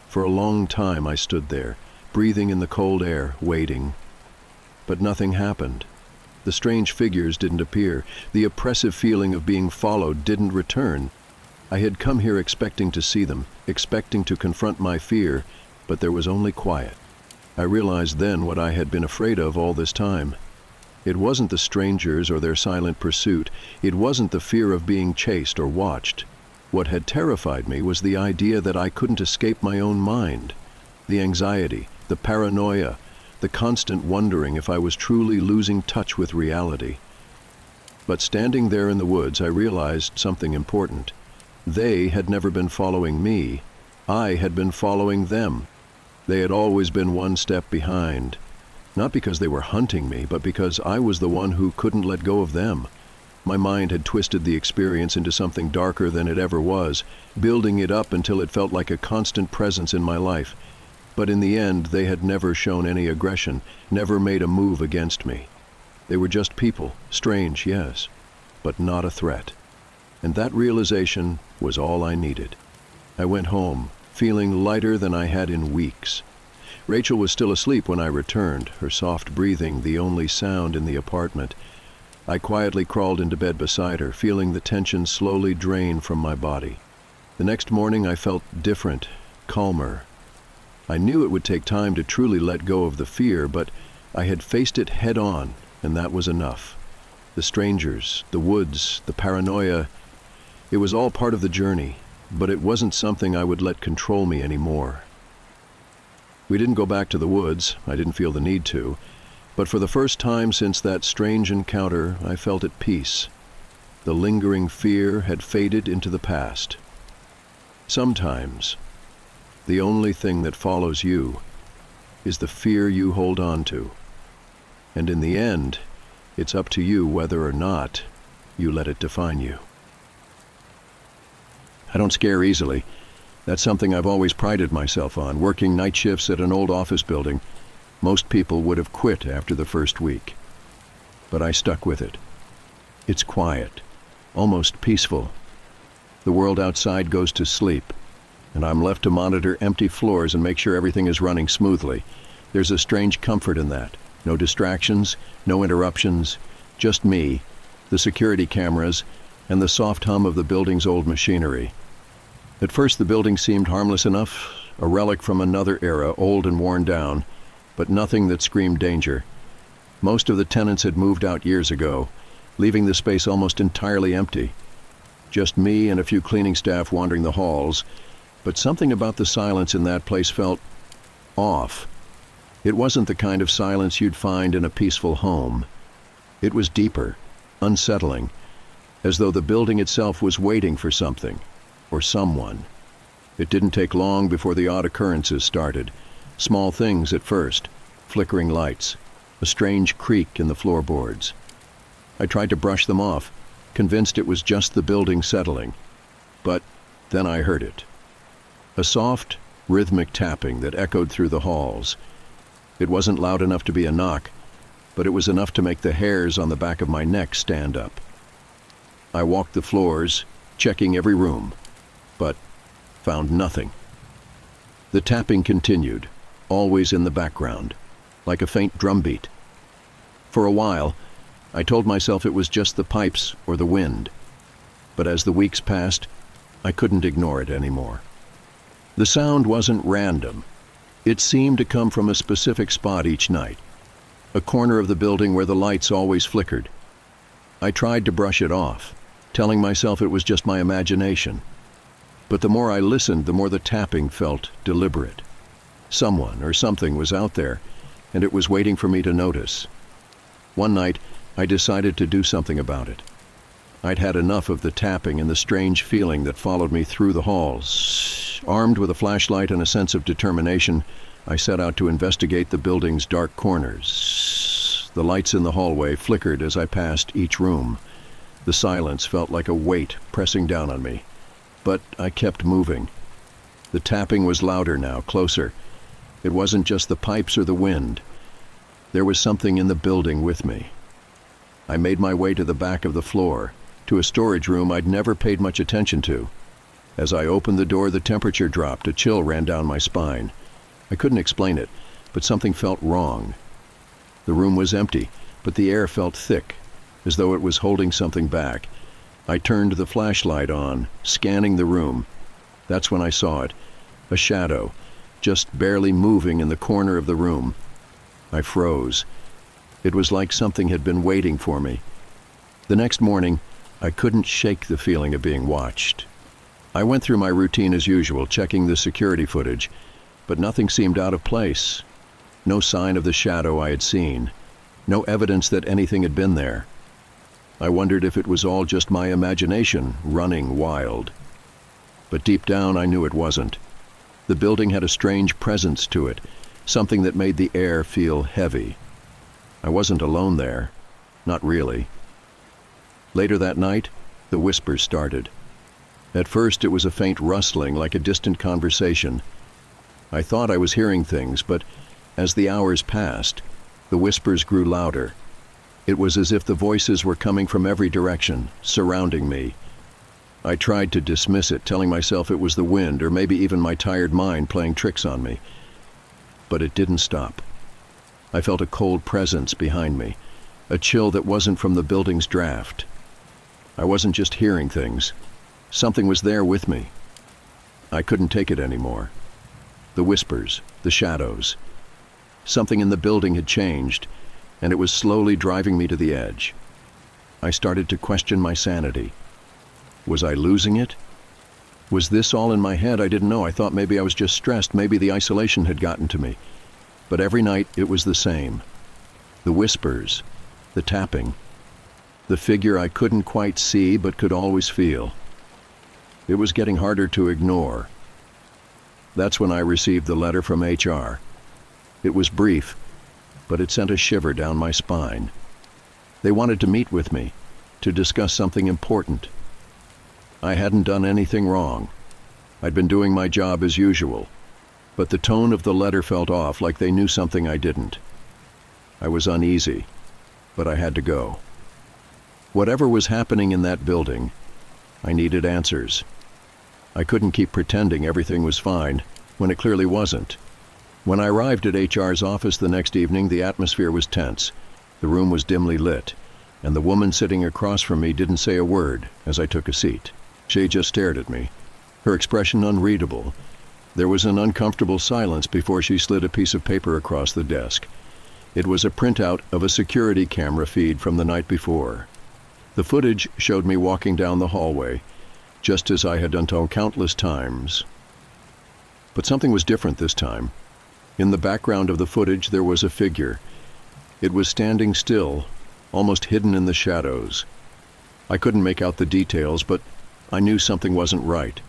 For a long time I stood there, breathing in the cold air, waiting. But nothing happened. The strange figures didn't appear. The oppressive feeling of being followed didn't return. I had come here expecting to see them, expecting to confront my fear, but there was only quiet. I realized then what I had been afraid of all this time. It wasn't the strangers or their silent pursuit. It wasn't the fear of being chased or watched. What had terrified me was the idea that I couldn't escape my own mind. The anxiety, the paranoia, the constant wondering if I was truly losing touch with reality. But standing there in the woods, I realized something important. They had never been following me. I had been following them. They had always been one step behind. Not because they were hunting me, but because I was the one who couldn't let go of them. My mind had twisted the experience into something darker than it ever was, building it up until it felt like a constant presence in my life. But in the end, they had never shown any aggression, never made a move against me. They were just people, strange, yes, but not a threat. And that realization was all I needed. I went home, feeling lighter than I had in weeks. Rachel was still asleep when I returned, her soft breathing the only sound in the apartment. I quietly crawled into bed beside her, feeling the tension slowly drain from my body. The next morning I felt different, calmer. I knew it would take time to truly let go of the fear, but I had faced it head on, and that was enough. The strangers, the woods, the paranoia, it was all part of the journey, but it wasn't something I would let control me anymore. We didn't go back to the woods. I didn't feel the need to. But for the first time since that strange encounter, I felt at peace. The lingering fear had faded into the past. Sometimes, the only thing that follows you is the fear you hold on to. And in the end, it's up to you whether or not you let it define you. I don't scare easily. That's something I've always prided myself on, working night shifts at an old office building. Most people would have quit after the first week. But I stuck with it. It's quiet, almost peaceful. The world outside goes to sleep, and I'm left to monitor empty floors and make sure everything is running smoothly. There's a strange comfort in that. No distractions, no interruptions, just me, the security cameras, and the soft hum of the building's old machinery. At first the building seemed harmless enough, a relic from another era, old and worn down, but nothing that screamed danger. Most of the tenants had moved out years ago, leaving the space almost entirely empty. Just me and a few cleaning staff wandering the halls, but something about the silence in that place felt off. It wasn't the kind of silence you'd find in a peaceful home. It was deeper, unsettling, as though the building itself was waiting for something. Or someone. It didn't take long before the odd occurrences started. Small things at first, flickering lights, a strange creak in the floorboards. I tried to brush them off, convinced it was just the building settling. But then I heard it. A soft, rhythmic tapping that echoed through the halls. It wasn't loud enough to be a knock, but it was enough to make the hairs on the back of my neck stand up. I walked the floors, checking every room, but found nothing. The tapping continued, always in the background, like a faint drumbeat. For a while, I told myself it was just the pipes or the wind, but as the weeks passed, I couldn't ignore it anymore. The sound wasn't random. It seemed to come from a specific spot each night, a corner of the building where the lights always flickered. I tried to brush it off, telling myself it was just my imagination. But the more I listened, the more the tapping felt deliberate. Someone or something was out there, and it was waiting for me to notice. One night, I decided to do something about it. I'd had enough of the tapping and the strange feeling that followed me through the halls. Armed with a flashlight and a sense of determination, I set out to investigate the building's dark corners. The lights in the hallway flickered as I passed each room. The silence felt like a weight pressing down on me. But I kept moving. The tapping was louder now, closer. It wasn't just the pipes or the wind. There was something in the building with me. I made my way to the back of the floor, to a storage room I'd never paid much attention to. As I opened the door, the temperature dropped. A chill ran down my spine. I couldn't explain it, but something felt wrong. The room was empty, but the air felt thick, as though it was holding something back. I turned the flashlight on, scanning the room. That's when I saw it, a shadow, just barely moving in the corner of the room. I froze. It was like something had been waiting for me. The next morning, I couldn't shake the feeling of being watched. I went through my routine as usual, checking the security footage, but nothing seemed out of place. No sign of the shadow I had seen. No evidence that anything had been there. I wondered if it was all just my imagination running wild. But deep down, I knew it wasn't. The building had a strange presence to it, something that made the air feel heavy. I wasn't alone there. Not really. Later that night, the whispers started. At first, it was a faint rustling, like a distant conversation. I thought I was hearing things, but as the hours passed, the whispers grew louder. It was as if the voices were coming from every direction, surrounding me. I tried to dismiss it, telling myself it was the wind or maybe even my tired mind playing tricks on me. But it didn't stop. I felt a cold presence behind me, a chill that wasn't from the building's draft. I wasn't just hearing things. Something was there with me. I couldn't take it anymore. The whispers, the shadows. Something in the building had changed, and it was slowly driving me to the edge. I started to question my sanity. Was I losing it? Was this all in my head? I didn't know. I thought maybe I was just stressed. Maybe the isolation had gotten to me. But every night it was the same. The whispers, the tapping, the figure I couldn't quite see but could always feel. It was getting harder to ignore. That's when I received the letter from HR. It was brief, but it sent a shiver down my spine. They wanted to meet with me, to discuss something important. I hadn't done anything wrong. I'd been doing my job as usual, but the tone of the letter felt off, like they knew something I didn't. I was uneasy, but I had to go. Whatever was happening in that building, I needed answers. I couldn't keep pretending everything was fine when it clearly wasn't. When I arrived at HR's office the next evening, the atmosphere was tense. The room was dimly lit, and the woman sitting across from me didn't say a word as I took a seat. She just stared at me, her expression unreadable. There was an uncomfortable silence before she slid a piece of paper across the desk. It was a printout of a security camera feed from the night before. The footage showed me walking down the hallway, just as I had done so countless times. But something was different this time. In the background of the footage there was a figure. It was standing still, almost hidden in the shadows. I couldn't make out the details, but I knew something wasn't right.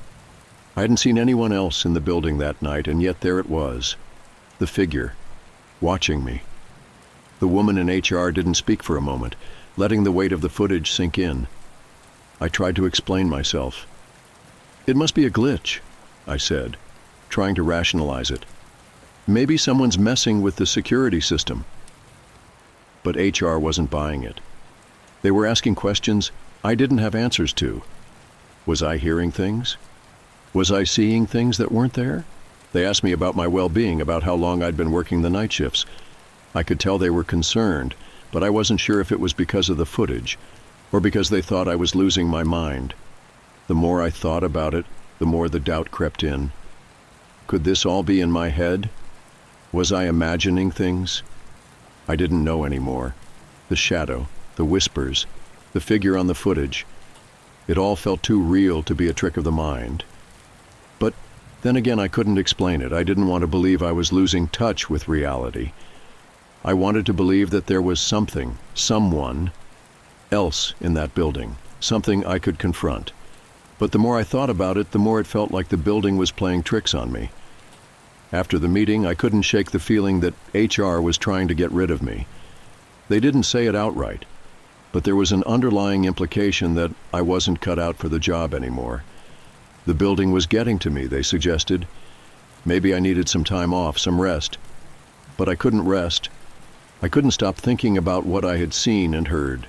I hadn't seen anyone else in the building that night, and yet there it was. The figure, watching me. The woman in HR didn't speak for a moment, letting the weight of the footage sink in. I tried to explain myself. "It must be a glitch," I said, trying to rationalize it. "Maybe someone's messing with the security system." But HR wasn't buying it. They were asking questions I didn't have answers to. Was I hearing things? Was I seeing things that weren't there? They asked me about my well-being, about how long I'd been working the night shifts. I could tell they were concerned, but I wasn't sure if it was because of the footage or because they thought I was losing my mind. The more I thought about it, the more the doubt crept in. Could this all be in my head? Was I imagining things? I didn't know anymore. The shadow, the whispers, the figure on the footage. It all felt too real to be a trick of the mind. But then again, I couldn't explain it. I didn't want to believe I was losing touch with reality. I wanted to believe that there was something, someone else in that building, something I could confront. But the more I thought about it, the more it felt like the building was playing tricks on me. After the meeting, I couldn't shake the feeling that HR was trying to get rid of me. They didn't say it outright, but there was an underlying implication that I wasn't cut out for the job anymore. The building was getting to me, they suggested. Maybe I needed some time off, some rest. But I couldn't rest. I couldn't stop thinking about what I had seen and heard.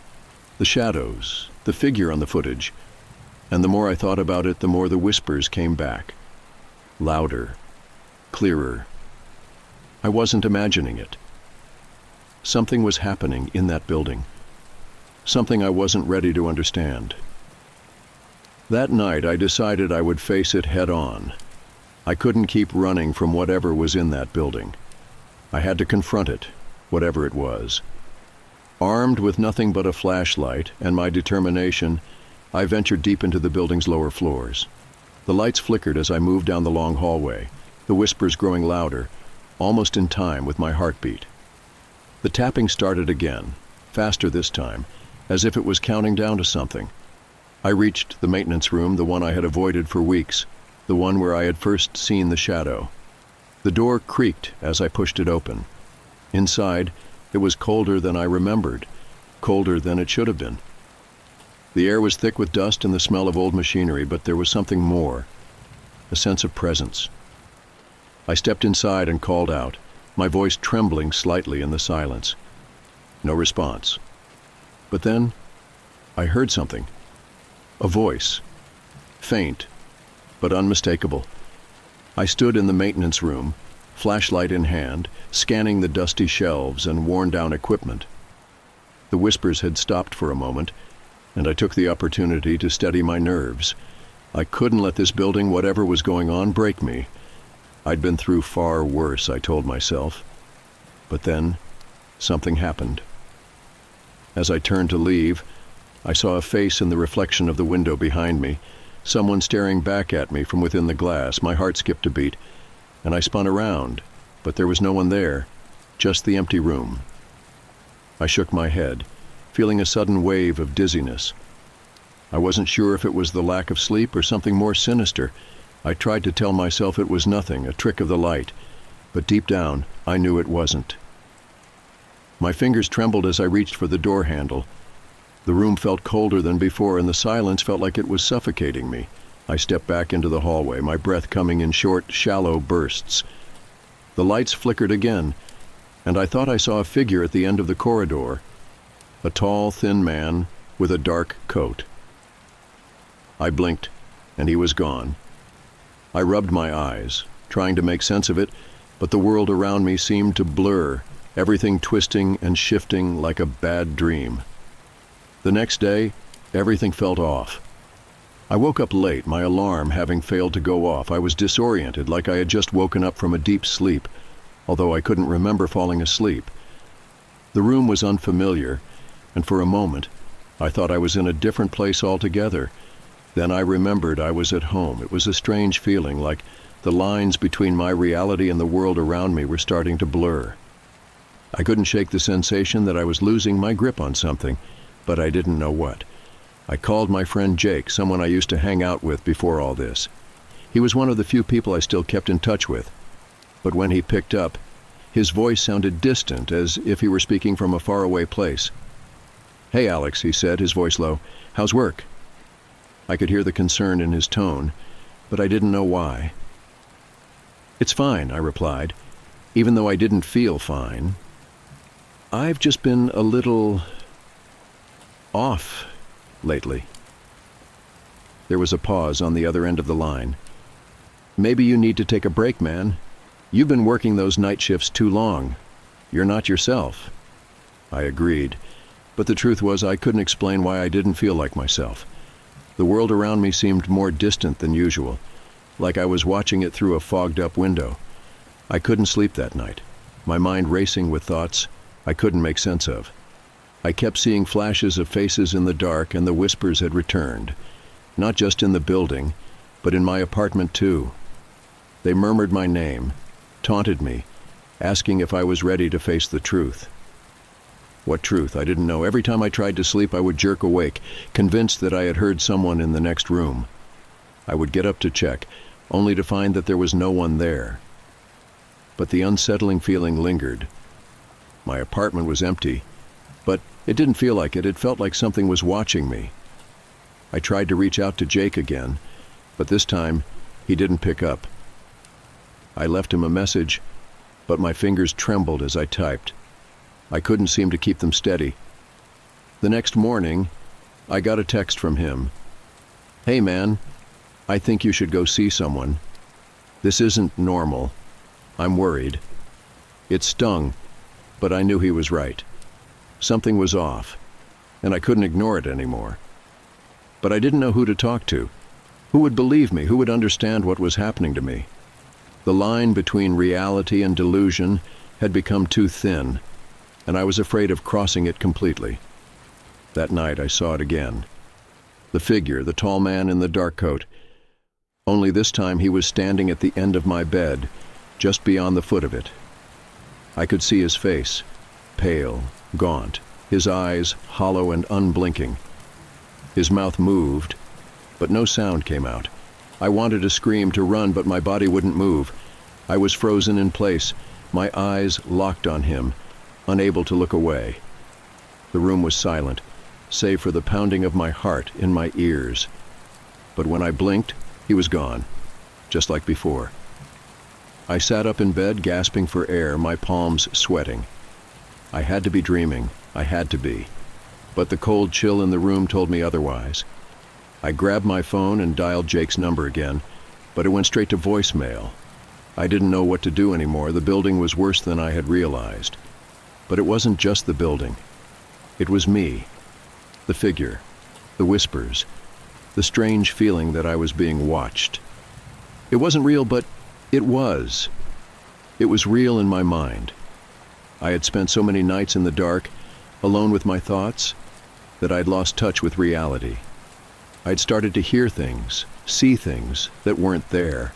The shadows, the figure on the footage. And the more I thought about it, the more the whispers came back. Louder, clearer. I wasn't imagining it. Something was happening in that building. Something I wasn't ready to understand. That night, I decided I would face it head on. I couldn't keep running from whatever was in that building. I had to confront it, whatever it was. Armed with nothing but a flashlight and my determination, I ventured deep into the building's lower floors. The lights flickered as I moved down the long hallway, the whispers growing louder, almost in time with my heartbeat. The tapping started again, faster this time, as if it was counting down to something. I reached the maintenance room, the one I had avoided for weeks, the one where I had first seen the shadow. The door creaked as I pushed it open. Inside, it was colder than I remembered, colder than it should have been. The air was thick with dust and the smell of old machinery, but there was something more, a sense of presence. I stepped inside and called out, my voice trembling slightly in the silence. No response. But then, I heard something. A voice. Faint, but unmistakable. I stood in the maintenance room, flashlight in hand, scanning the dusty shelves and worn-down equipment. The whispers had stopped for a moment, and I took the opportunity to steady my nerves. I couldn't let this building, whatever was going on, break me. I'd been through far worse, I told myself. But then, something happened. As I turned to leave, I saw a face in the reflection of the window behind me, someone staring back at me from within the glass. My heart skipped a beat, and I spun around, but there was no one there, just the empty room. I shook my head, feeling a sudden wave of dizziness. I wasn't sure if it was the lack of sleep or something more sinister. I tried to tell myself it was nothing, a trick of the light, but deep down, I knew it wasn't. My fingers trembled as I reached for the door handle. The room felt colder than before, and the silence felt like it was suffocating me. I stepped back into the hallway, my breath coming in short, shallow bursts. The lights flickered again, and I thought I saw a figure at the end of the corridor, a tall, thin man with a dark coat. I blinked, and he was gone. I rubbed my eyes, trying to make sense of it, but the world around me seemed to blur, everything twisting and shifting like a bad dream. The next day, everything felt off. I woke up late, my alarm having failed to go off. I was disoriented, like I had just woken up from a deep sleep, although I couldn't remember falling asleep. The room was unfamiliar, and for a moment, I thought I was in a different place altogether. Then I remembered I was at home. It was a strange feeling, like the lines between my reality and the world around me were starting to blur. I couldn't shake the sensation that I was losing my grip on something, but I didn't know what. I called my friend Jake, someone I used to hang out with before all this. He was one of the few people I still kept in touch with. But when he picked up, his voice sounded distant, as if he were speaking from a faraway place. "Hey, Alex," he said, his voice low. "How's work?" I could hear the concern in his tone, but I didn't know why. "It's fine," I replied, even though I didn't feel fine. "I've just been a little off lately." There was a pause on the other end of the line. "Maybe you need to take a break, man. You've been working those night shifts too long. You're not yourself." I agreed, but the truth was I couldn't explain why I didn't feel like myself. The world around me seemed more distant than usual, like I was watching it through a fogged-up window. I couldn't sleep that night, my mind racing with thoughts I couldn't make sense of. I kept seeing flashes of faces in the dark, and the whispers had returned, not just in the building, but in my apartment too. They murmured my name, taunted me, asking if I was ready to face the truth. What truth? I didn't know. Every time I tried to sleep, I would jerk awake, convinced that I had heard someone in the next room. I would get up to check, only to find that there was no one there. But the unsettling feeling lingered. My apartment was empty, but it didn't feel like it. It felt like something was watching me. I tried to reach out to Jake again, but this time he didn't pick up. I left him a message, but my fingers trembled as I typed. I couldn't seem to keep them steady. The next morning, I got a text from him. "Hey man, I think you should go see someone. This isn't normal. I'm worried." It stung, but I knew he was right. Something was off, and I couldn't ignore it anymore. But I didn't know who to talk to. Who would believe me? Who would understand what was happening to me? The line between reality and delusion had become too thin. and I was afraid of crossing it completely. That night I saw it again. The figure, the tall man in the dark coat. Only this time he was standing at the end of my bed, just beyond the foot of it. I could see his face, pale, gaunt, his eyes hollow and unblinking. His mouth moved, but no sound came out. I wanted to scream, to run, but my body wouldn't move. I was frozen in place, my eyes locked on him, unable to look away. The room was silent, save for the pounding of my heart in my ears. But when I blinked, he was gone, just like before. I sat up in bed, gasping for air, my palms sweating. I had to be dreaming, I had to be. But the cold chill in the room told me otherwise. I grabbed my phone and dialed Jake's number again, but it went straight to voicemail. I didn't know what to do anymore. The building was worse than I had realized. But it wasn't just the building. It was me. The figure, the whispers, the strange feeling that I was being watched. It wasn't real, but it was. It was real in my mind. I had spent so many nights in the dark, alone with my thoughts, that I'd lost touch with reality. I'd started to hear things, see things that weren't there.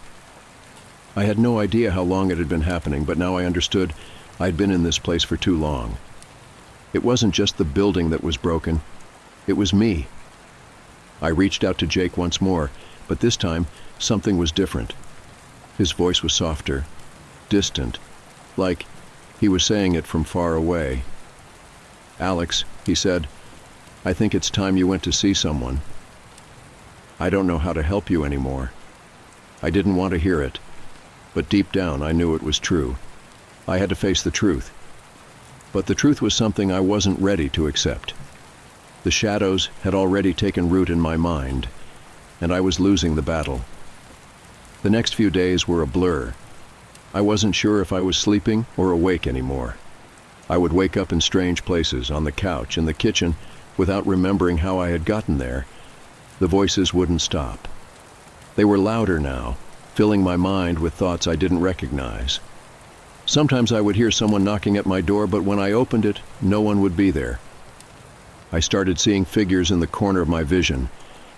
I had no idea how long it had been happening, but now I understood I'd been in this place for too long. It wasn't just the building that was broken. It was me. I reached out to Jake once more, but this time something was different. His voice was softer, distant, like he was saying it from far away. "Alex," he said, "I think it's time you went to see someone. I don't know how to help you anymore." I didn't want to hear it, but deep down I knew it was true. I had to face the truth. But the truth was something I wasn't ready to accept. The shadows had already taken root in my mind, and I was losing the battle. The next few days were a blur. I wasn't sure if I was sleeping or awake anymore. I would wake up in strange places, on the couch, in the kitchen, without remembering how I had gotten there. The voices wouldn't stop. They were louder now, filling my mind with thoughts I didn't recognize. Sometimes I would hear someone knocking at my door, but when I opened it, no one would be there. I started seeing figures in the corner of my vision,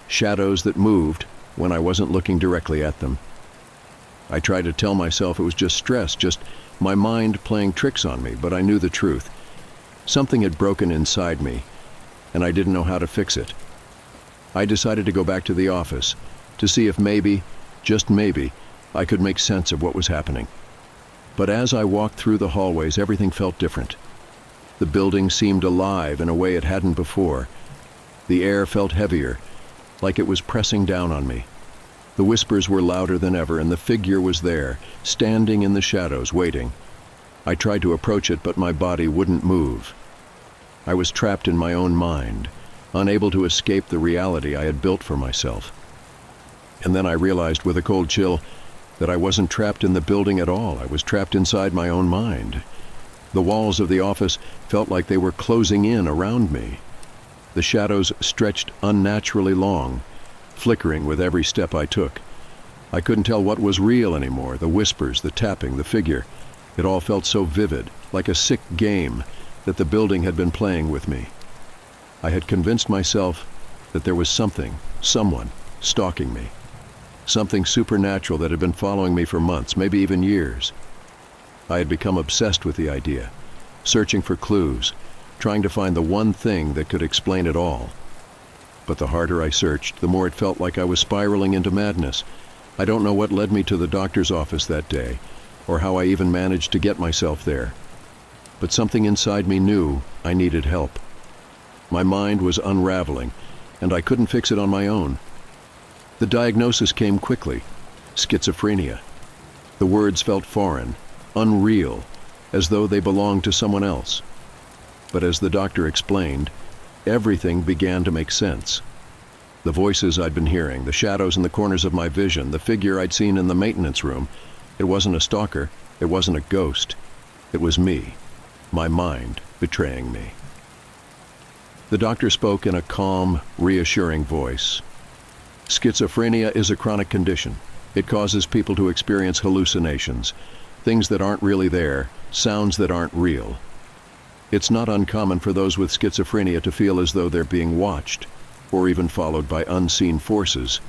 shadows that moved when I wasn't looking directly at them. I tried to tell myself it was just stress, just my mind playing tricks on me, but I knew the truth. Something had broken inside me, and I didn't know how to fix it. I decided to go back to the office to see if maybe, just maybe, I could make sense of what was happening. But as I walked through the hallways, everything felt different. The building seemed alive in a way it hadn't before. The air felt heavier, like it was pressing down on me. The whispers were louder than ever, and the figure was there, standing in the shadows, waiting. I tried to approach it, but my body wouldn't move. I was trapped in my own mind, unable to escape the reality I had built for myself. And then I realized with a cold chill that I wasn't trapped in the building at all. I was trapped inside my own mind. The walls of the office felt like they were closing in around me. The shadows stretched unnaturally long, flickering with every step I took. I couldn't tell what was real anymore, the whispers, the tapping, the figure. It all felt so vivid, like a sick game that the building had been playing with me. I had convinced myself that there was something, someone, stalking me. Something supernatural that had been following me for months, maybe even years. I had become obsessed with the idea, searching for clues, trying to find the one thing that could explain it all. But the harder I searched, the more it felt like I was spiraling into madness. I don't know what led me to the doctor's office that day, or how I even managed to get myself there. But something inside me knew I needed help. My mind was unraveling, and I couldn't fix it on my own. The diagnosis came quickly: schizophrenia. The words felt foreign, unreal, as though they belonged to someone else. But as the doctor explained, everything began to make sense. The voices I'd been hearing, the shadows in the corners of my vision, the figure I'd seen in the maintenance room, it wasn't a stalker, it wasn't a ghost. It was me, my mind betraying me. The doctor spoke in a calm, reassuring voice. Schizophrenia is a chronic condition. It causes people to experience hallucinations, things that aren't really there, sounds that aren't real. It's not uncommon for those with schizophrenia to feel as though they're being watched, or even followed by unseen forces.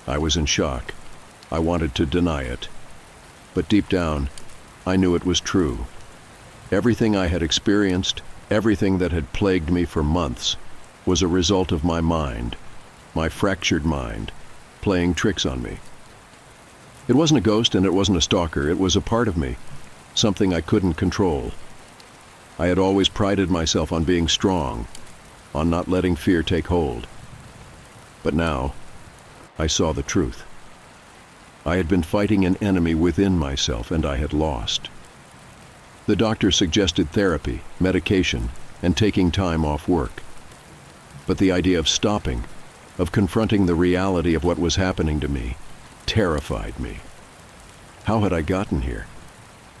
I was in shock. I wanted to deny it. But deep down, I knew it was true. Everything I had experienced, everything that had plagued me for months, was a result of my mind, my fractured mind, playing tricks on me. It wasn't a ghost and it wasn't a stalker. It was a part of me, something I couldn't control. I had always prided myself on being strong, on not letting fear take hold. But now, I saw the truth. I had been fighting an enemy within myself, and I had lost. The doctor suggested therapy, medication, and taking time off work. But the idea of stopping, of confronting the reality of what was happening to me, terrified me. How had I gotten here?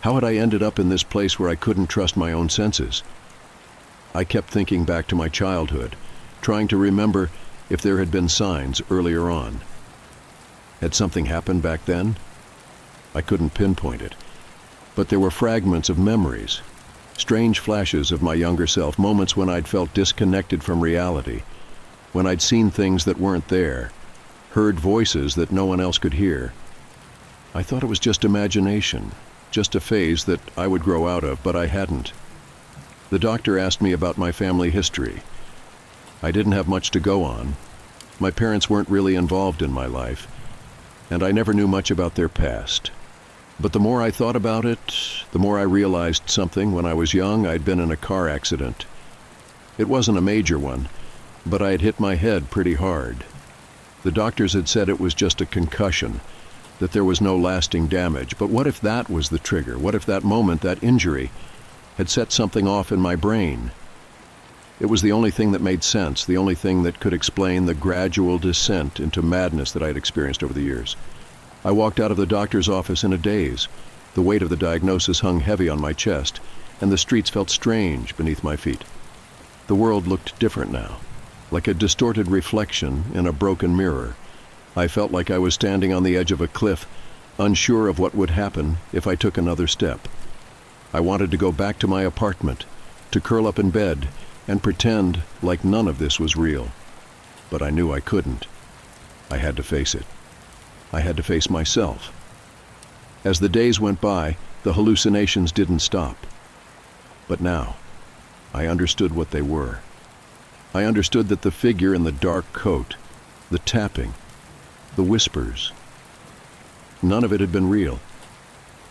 How had I ended up in this place where I couldn't trust my own senses? I kept thinking back to my childhood, trying to remember if there had been signs earlier on. Had something happened back then? I couldn't pinpoint it, but there were fragments of memories, strange flashes of my younger self, moments when I'd felt disconnected from reality, when I'd seen things that weren't there, heard voices that no one else could hear. I thought it was just imagination, just a phase that I would grow out of, but I hadn't. The doctor asked me about my family history. I didn't have much to go on. My parents weren't really involved in my life, and I never knew much about their past. But the more I thought about it, the more I realized something. When I was young, I'd been in a car accident. It wasn't a major one, but I had hit my head pretty hard. The doctors had said it was just a concussion, that there was no lasting damage. But what if that was the trigger? What if that moment, that injury, had set something off in my brain? It was the only thing that made sense, the only thing that could explain the gradual descent into madness that I had experienced over the years. I walked out of the doctor's office in a daze. The weight of the diagnosis hung heavy on my chest, and the streets felt strange beneath my feet. The world looked different now, like a distorted reflection in a broken mirror. I felt like I was standing on the edge of a cliff, unsure of what would happen if I took another step. I wanted to go back to my apartment, to curl up in bed, and pretend like none of this was real. But I knew I couldn't. I had to face it. I had to face myself. As the days went by, the hallucinations didn't stop. But now, I understood what they were. I understood that the figure in the dark coat, the tapping, the whispers, none of it had been real.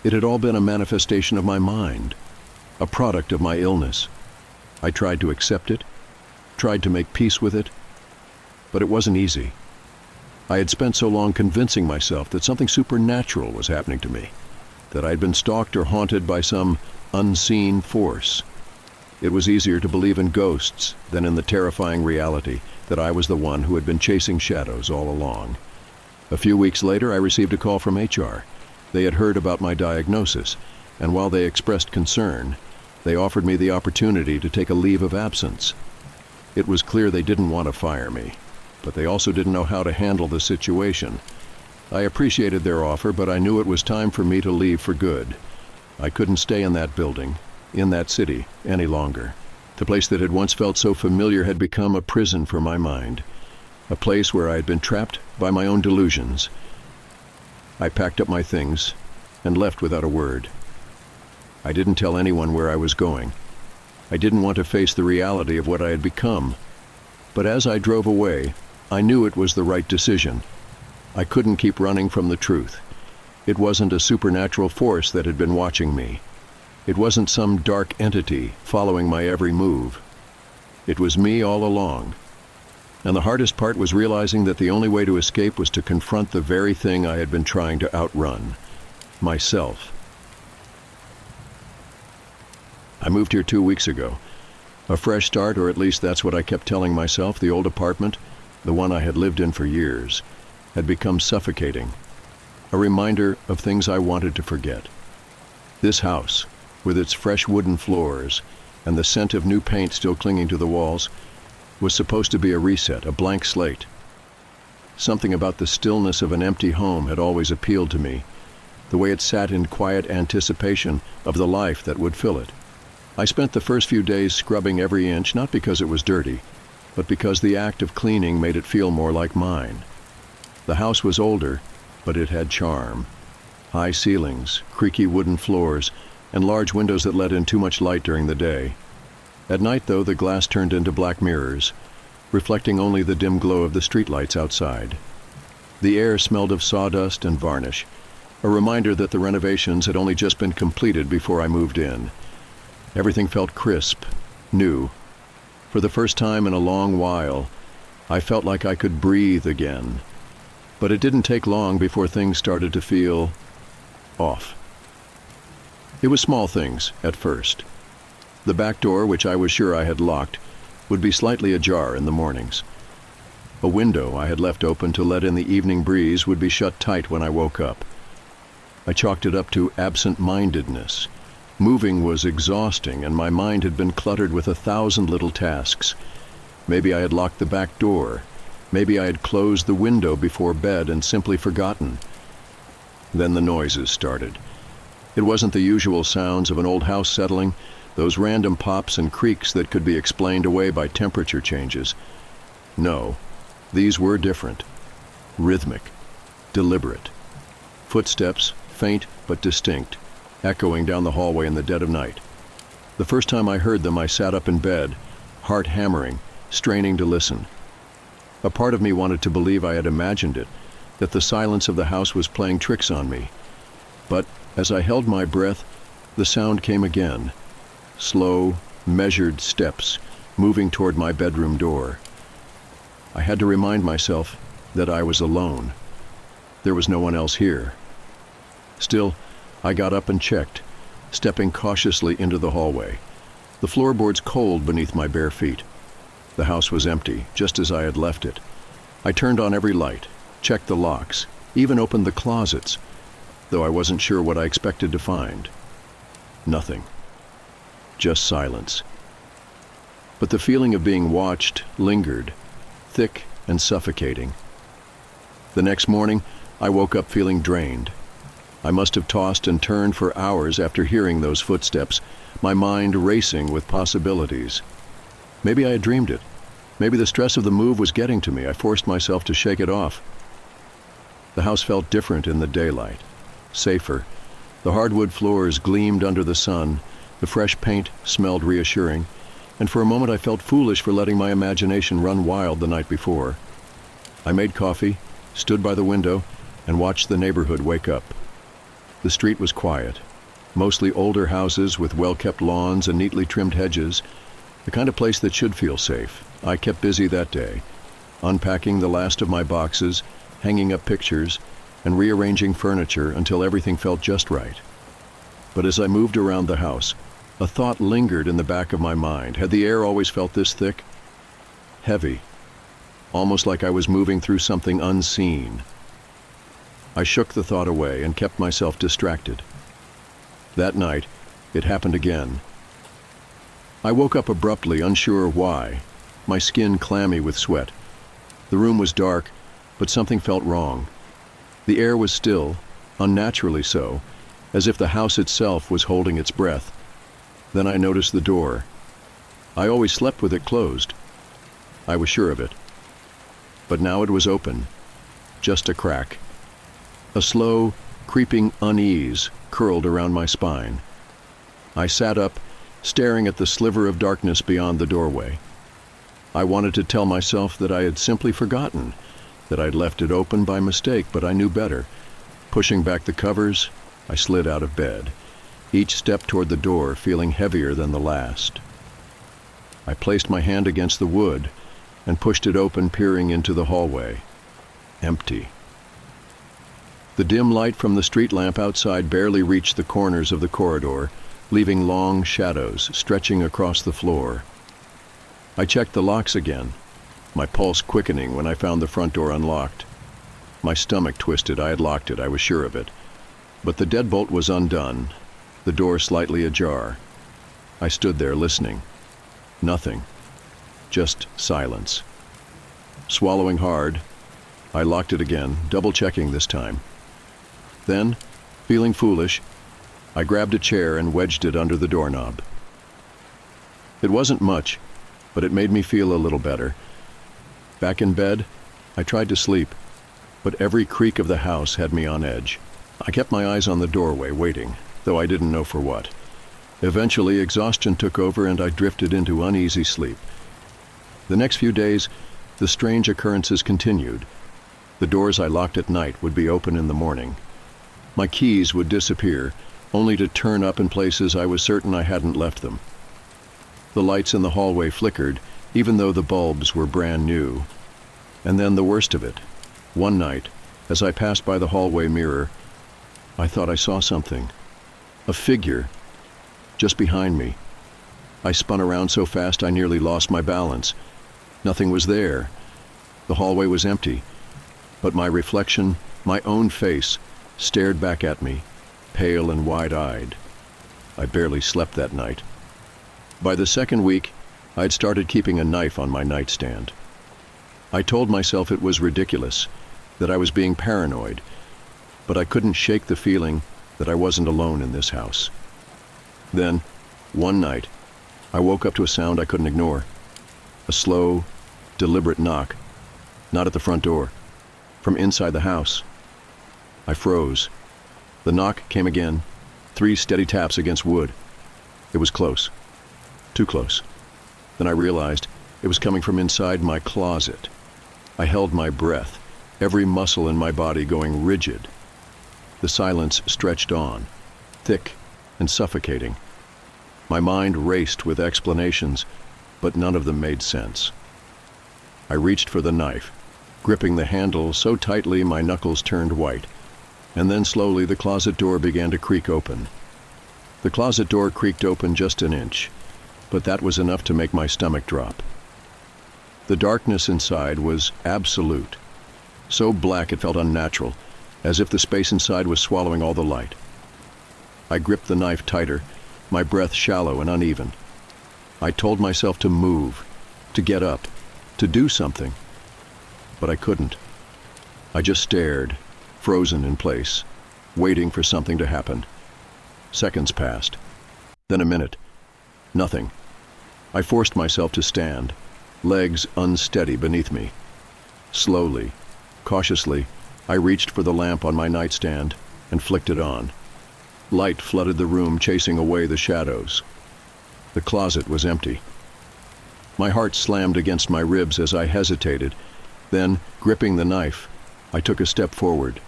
It had all been a manifestation of my mind, a product of my illness. I tried to accept it, tried to make peace with it, but it wasn't easy. I had spent so long convincing myself that something supernatural was happening to me, that I had been stalked or haunted by some unseen force. It was easier to believe in ghosts than in the terrifying reality that I was the one who had been chasing shadows all along. A few weeks later, I received a call from HR. They had heard about my diagnosis, and while they expressed concern, they offered me the opportunity to take a leave of absence. It was clear they didn't want to fire me, but they also didn't know how to handle the situation. I appreciated their offer, but I knew it was time for me to leave for good. I couldn't stay in that building, in that city, any longer. The place that had once felt so familiar had become a prison for my mind, a place where I had been trapped by my own delusions. I packed up my things and left without a word. I didn't tell anyone where I was going. I didn't want to face the reality of what I had become. But as I drove away, I knew it was the right decision. I couldn't keep running from the truth. It wasn't a supernatural force that had been watching me. It wasn't some dark entity following my every move. It was me all along. And the hardest part was realizing that the only way to escape was to confront the very thing I had been trying to outrun, myself. I moved here 2 weeks ago. A fresh start, or at least that's what I kept telling myself. The old apartment, the one I had lived in for years, had become suffocating. A reminder of things I wanted to forget. This house, with its fresh wooden floors and the scent of new paint still clinging to the walls, was supposed to be a reset, a blank slate. Something about the stillness of an empty home had always appealed to me, the way it sat in quiet anticipation of the life that would fill it. I spent the first few days scrubbing every inch, not because it was dirty, but because the act of cleaning made it feel more like mine. The house was older, but it had charm. High ceilings, creaky wooden floors, and large windows that let in too much light during the day. At night, though, the glass turned into black mirrors, reflecting only the dim glow of the streetlights outside. The air smelled of sawdust and varnish, a reminder that the renovations had only just been completed before I moved in. Everything felt crisp, new. For the first time in a long while, I felt like I could breathe again. But it didn't take long before things started to feel off. It was small things at first. The back door, which I was sure I had locked, would be slightly ajar in the mornings. A window I had left open to let in the evening breeze would be shut tight when I woke up. I chalked it up to absent-mindedness. Moving was exhausting, and my mind had been cluttered with 1,000 little tasks. Maybe I had locked the back door. Maybe I had closed the window before bed and simply forgotten. Then the noises started. It wasn't the usual sounds of an old house settling, those random pops and creaks that could be explained away by temperature changes. No, these were different. Rhythmic, deliberate. Footsteps, faint but distinct, echoing down the hallway in the dead of night. The first time I heard them, I sat up in bed, heart hammering, straining to listen. A part of me wanted to believe I had imagined it, that the silence of the house was playing tricks on me. But as I held my breath, the sound came again. Slow, measured steps moving toward my bedroom door. I had to remind myself that I was alone. There was no one else here. Still, I got up and checked, stepping cautiously into the hallway. The floorboards cold beneath my bare feet. The house was empty, just as I had left it. I turned on every light, checked the locks, even opened the closets, though I wasn't sure what I expected to find. Nothing. Just silence. But the feeling of being watched lingered, thick and suffocating. The next morning, I woke up feeling drained. I must have tossed and turned for hours after hearing those footsteps, my mind racing with possibilities. Maybe I had dreamed it. Maybe the stress of the move was getting to me. I forced myself to shake it off. The house felt different in the daylight, safer. The hardwood floors gleamed under the sun, the fresh paint smelled reassuring, and for a moment I felt foolish for letting my imagination run wild the night before. I made coffee, stood by the window, and watched the neighborhood wake up. The street was quiet, mostly older houses with well-kept lawns and neatly trimmed hedges, the kind of place that should feel safe. I kept busy that day, unpacking the last of my boxes, hanging up pictures, and rearranging furniture until everything felt just right. But as I moved around the house, a thought lingered in the back of my mind. Had the air always felt this thick? Heavy, almost like I was moving through something unseen. I shook the thought away and kept myself distracted. That night, it happened again. I woke up abruptly, unsure why, my skin clammy with sweat. The room was dark, but something felt wrong. The air was still, unnaturally so, as if the house itself was holding its breath. Then I noticed the door. I always slept with it closed. I was sure of it. But now it was open, just a crack. A slow, creeping unease curled around my spine. I sat up, staring at the sliver of darkness beyond the doorway. I wanted to tell myself that I had simply forgotten, that I'd left it open by mistake, but I knew better. Pushing back the covers, I slid out of bed, each step toward the door feeling heavier than the last. I placed my hand against the wood and pushed it open, peering into the hallway. Empty. The dim light from the street lamp outside barely reached the corners of the corridor, leaving long shadows stretching across the floor. I checked the locks again, my pulse quickening when I found the front door unlocked. My stomach twisted. I had locked it, I was sure of it. But the deadbolt was undone, the door slightly ajar. I stood there listening. Nothing. Just silence. Swallowing hard, I locked it again, double-checking this time. Then, feeling foolish, I grabbed a chair and wedged it under the doorknob. It wasn't much, but it made me feel a little better. Back in bed, I tried to sleep, but every creak of the house had me on edge. I kept my eyes on the doorway, waiting, though I didn't know for what. Eventually, exhaustion took over and I drifted into uneasy sleep. The next few days, the strange occurrences continued. The doors I locked at night would be open in the morning. My keys would disappear, only to turn up in places I was certain I hadn't left them. The lights in the hallway flickered, even though the bulbs were brand new. And then the worst of it. One night, as I passed by the hallway mirror, I thought I saw something. A figure, just behind me. I spun around so fast I nearly lost my balance. Nothing was there. The hallway was empty, but my reflection, my own face, stared back at me, pale and wide-eyed. I barely slept that night. By the second week, I'd started keeping a knife on my nightstand. I told myself it was ridiculous, that I was being paranoid, but I couldn't shake the feeling that I wasn't alone in this house. Then, one night, I woke up to a sound I couldn't ignore. A slow, deliberate knock, not at the front door, from inside the house. I froze. The knock came again, 3 steady taps against wood. It was close. Too close. Then I realized it was coming from inside my closet. I held my breath, every muscle in my body going rigid. The silence stretched on, thick and suffocating. My mind raced with explanations, but none of them made sense. I reached for the knife, gripping the handle so tightly my knuckles turned white, and then slowly the closet door began to creak open. The closet door creaked open just an inch, but that was enough to make my stomach drop. The darkness inside was absolute, so black it felt unnatural, as if the space inside was swallowing all the light. I gripped the knife tighter, my breath shallow and uneven. I told myself to move, to get up, to do something, but I couldn't. I just stared, frozen in place, waiting for something to happen. Seconds passed, then a minute. Nothing. I forced myself to stand, legs unsteady beneath me. Slowly, cautiously, I reached for the lamp on my nightstand and flicked it on. Light flooded the room, chasing away the shadows. The closet was empty. My heart slammed against my ribs as I hesitated. Then, gripping the knife, I took a step forward.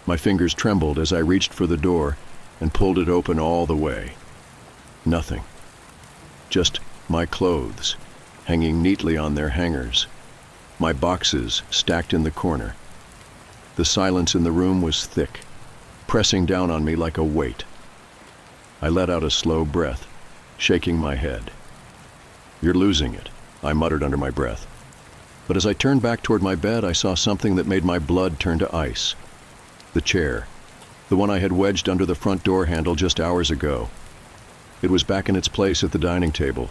My fingers trembled as I reached for the door and pulled it open all the way. Nothing. Just my clothes, hanging neatly on their hangers. My boxes stacked in the corner. The silence in the room was thick, pressing down on me like a weight. I let out a slow breath, shaking my head. "You're losing it," I muttered under my breath. But as I turned back toward my bed, I saw something that made my blood turn to ice. The chair, the one I had wedged under the front door handle just hours ago. It was back in its place at the dining table.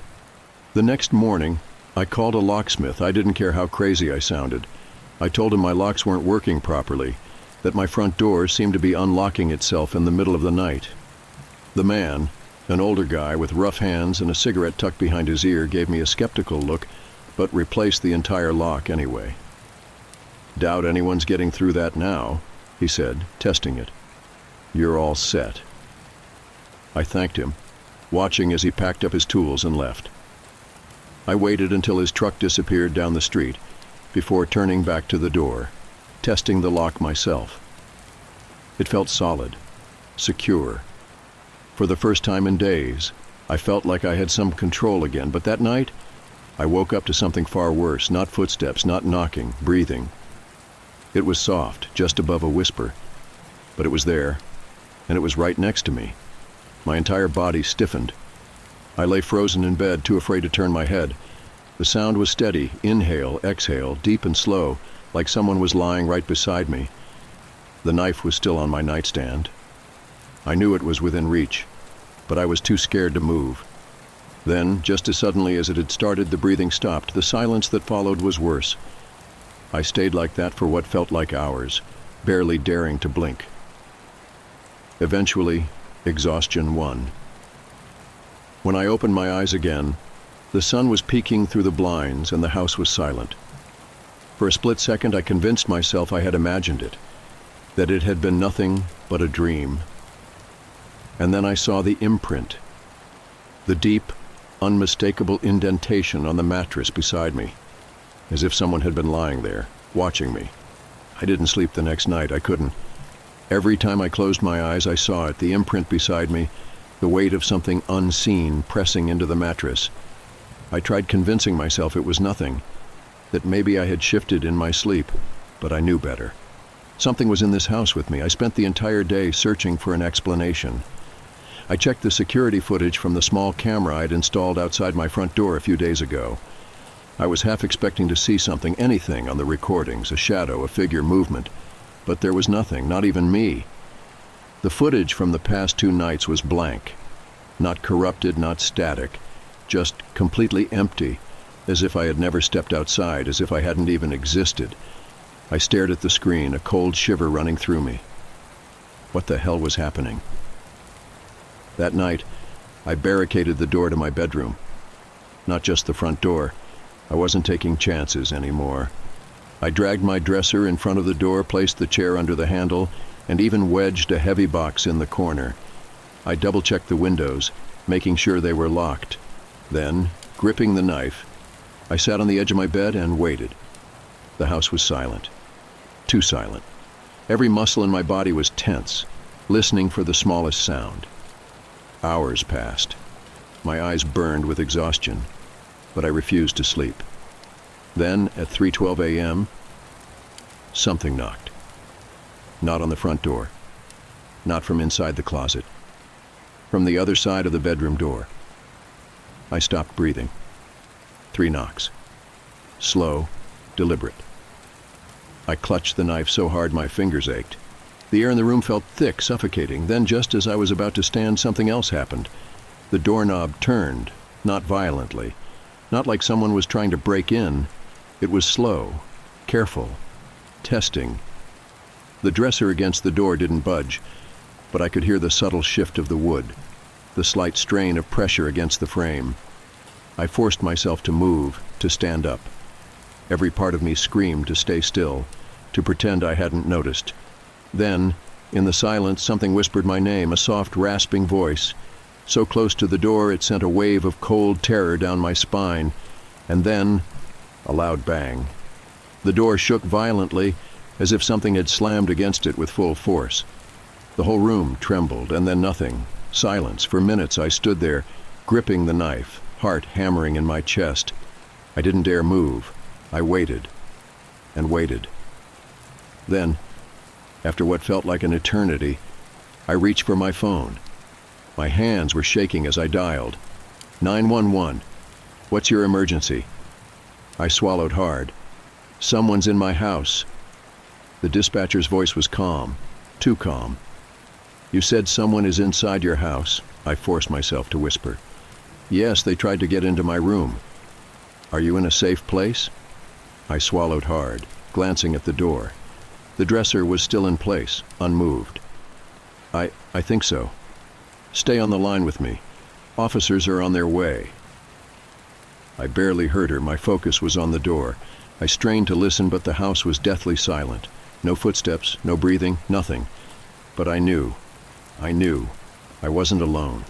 The next morning, I called a locksmith. I didn't care how crazy I sounded. I told him my locks weren't working properly, that my front door seemed to be unlocking itself in the middle of the night. The man, an older guy with rough hands and a cigarette tucked behind his ear, gave me a skeptical look, but replaced the entire lock anyway. "Doubt anyone's getting through that now," he said, testing it. "You're all set." I thanked him, watching as he packed up his tools and left. I waited until his truck disappeared down the street before turning back to the door, testing the lock myself. It felt solid, secure. For the first time in days, I felt like I had some control again, but that night, I woke up to something far worse, not footsteps, not knocking, breathing. It was soft, just above a whisper, but it was there, and it was right next to me. My entire body stiffened. I lay frozen in bed, too afraid to turn my head. The sound was steady, inhale, exhale, deep and slow, like someone was lying right beside me. The knife was still on my nightstand. I knew it was within reach, but I was too scared to move. Then, just as suddenly as it had started, the breathing stopped. The silence that followed was worse. I stayed like that for what felt like hours, barely daring to blink. Eventually, exhaustion won. When I opened my eyes again, The sun was peeking through the blinds and the house was silent. For a split second I convinced myself I had imagined it, that it had been nothing but a dream. And then I saw the imprint, the deep, unmistakable indentation on the mattress beside me, as if someone had been lying there, watching me. I didn't sleep the next night. I couldn't. Every time I closed my eyes, I saw it, the imprint beside me, the weight of something unseen pressing into the mattress. I tried convincing myself it was nothing, that maybe I had shifted in my sleep, but I knew better. Something was in this house with me. I spent the entire day searching for an explanation. I checked the security footage from the small camera I'd installed outside my front door a few days ago. I was half expecting to see something, anything on the recordings, a shadow, a figure, movement. But there was nothing, not even me. The footage from the past 2 nights was blank. Not corrupted, not static. Just completely empty, as if I had never stepped outside, as if I hadn't even existed. I stared at the screen, a cold shiver running through me. What the hell was happening? That night, I barricaded the door to my bedroom. Not just the front door. I wasn't taking chances anymore. I dragged my dresser in front of the door, placed the chair under the handle, and even wedged a heavy box in the corner. I double-checked the windows, making sure they were locked. Then, gripping the knife, I sat on the edge of my bed and waited. The house was silent. Too silent. Every muscle in my body was tense, listening for the smallest sound. Hours passed. My eyes burned with exhaustion, but I refused to sleep. Then, at 3:12 a.m., something knocked. Not on the front door. Not from inside the closet. From the other side of the bedroom door. I stopped breathing. 3 knocks. Slow, deliberate. I clutched the knife so hard my fingers ached. The air in the room felt thick, suffocating. Then, just as I was about to stand, something else happened. The doorknob turned, not violently. Not like someone was trying to break in. It was slow, careful, testing. The dresser against the door didn't budge, but I could hear the subtle shift of the wood, the slight strain of pressure against the frame. I forced myself to move, to stand up. Every part of me screamed to stay still, to pretend I hadn't noticed. Then, in the silence, something whispered my name, a soft, rasping voice. So close to the door it sent a wave of cold terror down my spine. And then, a loud bang. The door shook violently, as if something had slammed against it with full force. The whole room trembled, and then nothing. Silence. For minutes I stood there, gripping the knife, heart hammering in my chest. I didn't dare move. I waited, and waited. Then, after what felt like an eternity, I reached for my phone. My hands were shaking as I dialed. 911. What's your emergency? I swallowed hard. Someone's in my house. The dispatcher's voice was calm, too calm. You said someone is inside your house, I forced myself to whisper. Yes, they tried to get into my room. Are you in a safe place? I swallowed hard, glancing at the door. The dresser was still in place, unmoved. I think so. Stay on the line with me. Officers are on their way. I barely heard her. My focus was on the door. I strained to listen, but the house was deathly silent. No footsteps, no breathing, nothing. But I knew. I wasn't alone.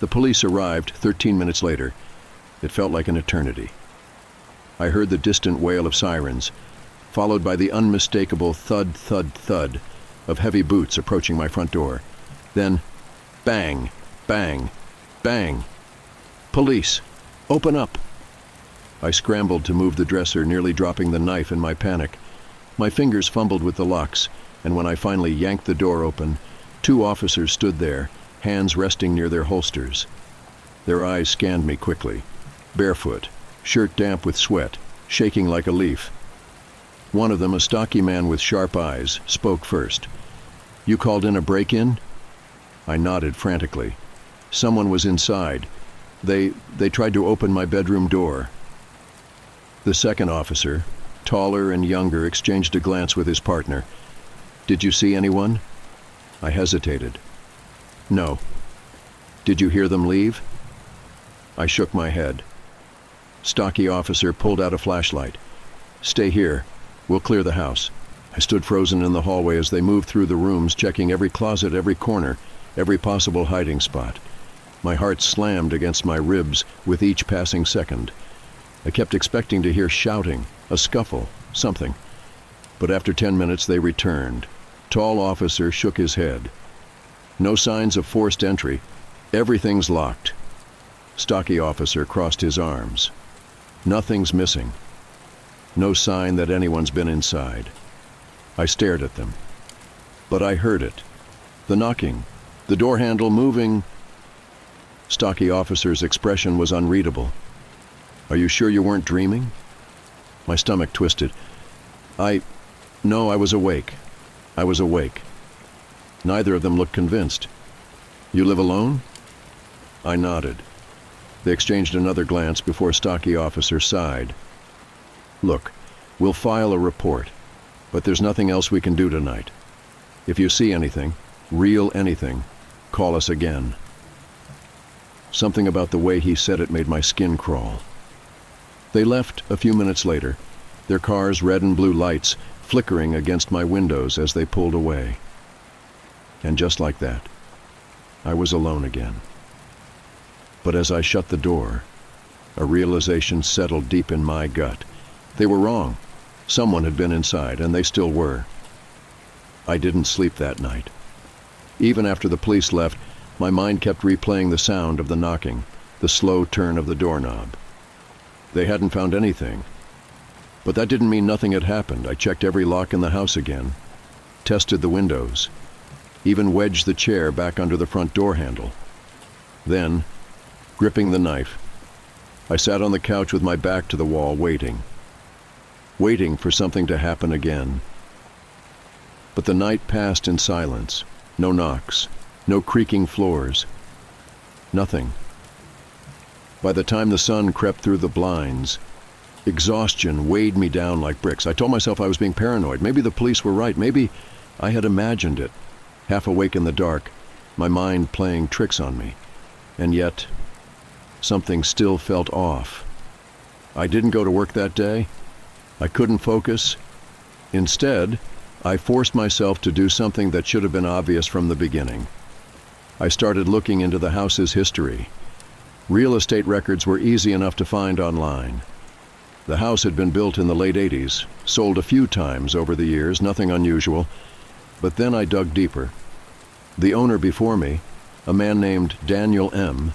The police arrived 13 minutes later. It felt like an eternity. I heard the distant wail of sirens, followed by the unmistakable thud, thud, thud of heavy boots approaching my front door. Then, bang, bang, bang. Police, open up. I scrambled to move the dresser, nearly dropping the knife in my panic. My fingers fumbled with the locks, and when I finally yanked the door open, 2 officers stood there, hands resting near their holsters. Their eyes scanned me quickly. Barefoot, shirt damp with sweat, shaking like a leaf. One of them, a stocky man with sharp eyes, spoke first. You called in a break-in? I nodded frantically. Someone was inside. They tried to open my bedroom door. The second officer, taller and younger, exchanged a glance with his partner. Did you see anyone? I hesitated. No. Did you hear them leave? I shook my head. Stocky officer pulled out a flashlight. "Stay here. We'll clear the house." I stood frozen in the hallway as they moved through the rooms, checking every closet, every corner, every possible hiding spot. My heart slammed against my ribs with each passing second. I kept expecting to hear shouting, a scuffle, something. But after 10 minutes they returned. Tall officer shook his head. "No signs of forced entry. Everything's locked." Stocky officer crossed his arms. "Nothing's missing. No sign that anyone's been inside." I stared at them. But I heard it. The knocking. The door handle moving. Stocky officer's expression was unreadable. "Are you sure you weren't dreaming?" My stomach twisted. No, I was awake. I was awake." Neither of them looked convinced. "You live alone?" I nodded. They exchanged another glance before Stocky officer sighed. "Look, we'll file a report, but there's nothing else we can do tonight. If you see anything, real anything, call us again." Something about the way he said it made my skin crawl. They left a few minutes later, their car's red and blue lights flickering against my windows as they pulled away. And just like that, I was alone again. But as I shut the door, a realization settled deep in my gut. They were wrong. Someone had been inside, and they still were. I didn't sleep that night. Even after the police left, my mind kept replaying the sound of the knocking, the slow turn of the doorknob. They hadn't found anything. But that didn't mean nothing had happened. I checked every lock in the house again, tested the windows, even wedged the chair back under the front door handle. Then, gripping the knife, I sat on the couch with my back to the wall, waiting for something to happen again. But the night passed in silence. No knocks, no creaking floors, nothing. By the time the sun crept through the blinds, exhaustion weighed me down like bricks. I told myself I was being paranoid. Maybe the police were right. Maybe I had imagined it, half awake in the dark, my mind playing tricks on me. And yet, something still felt off. I didn't go to work that day. I couldn't focus. Instead, I forced myself to do something that should have been obvious from the beginning. I started looking into the house's history. Real estate records were easy enough to find online. The house had been built in the late 80s, sold a few times over the years, nothing unusual. But then I dug deeper. The owner before me, a man named Daniel M.,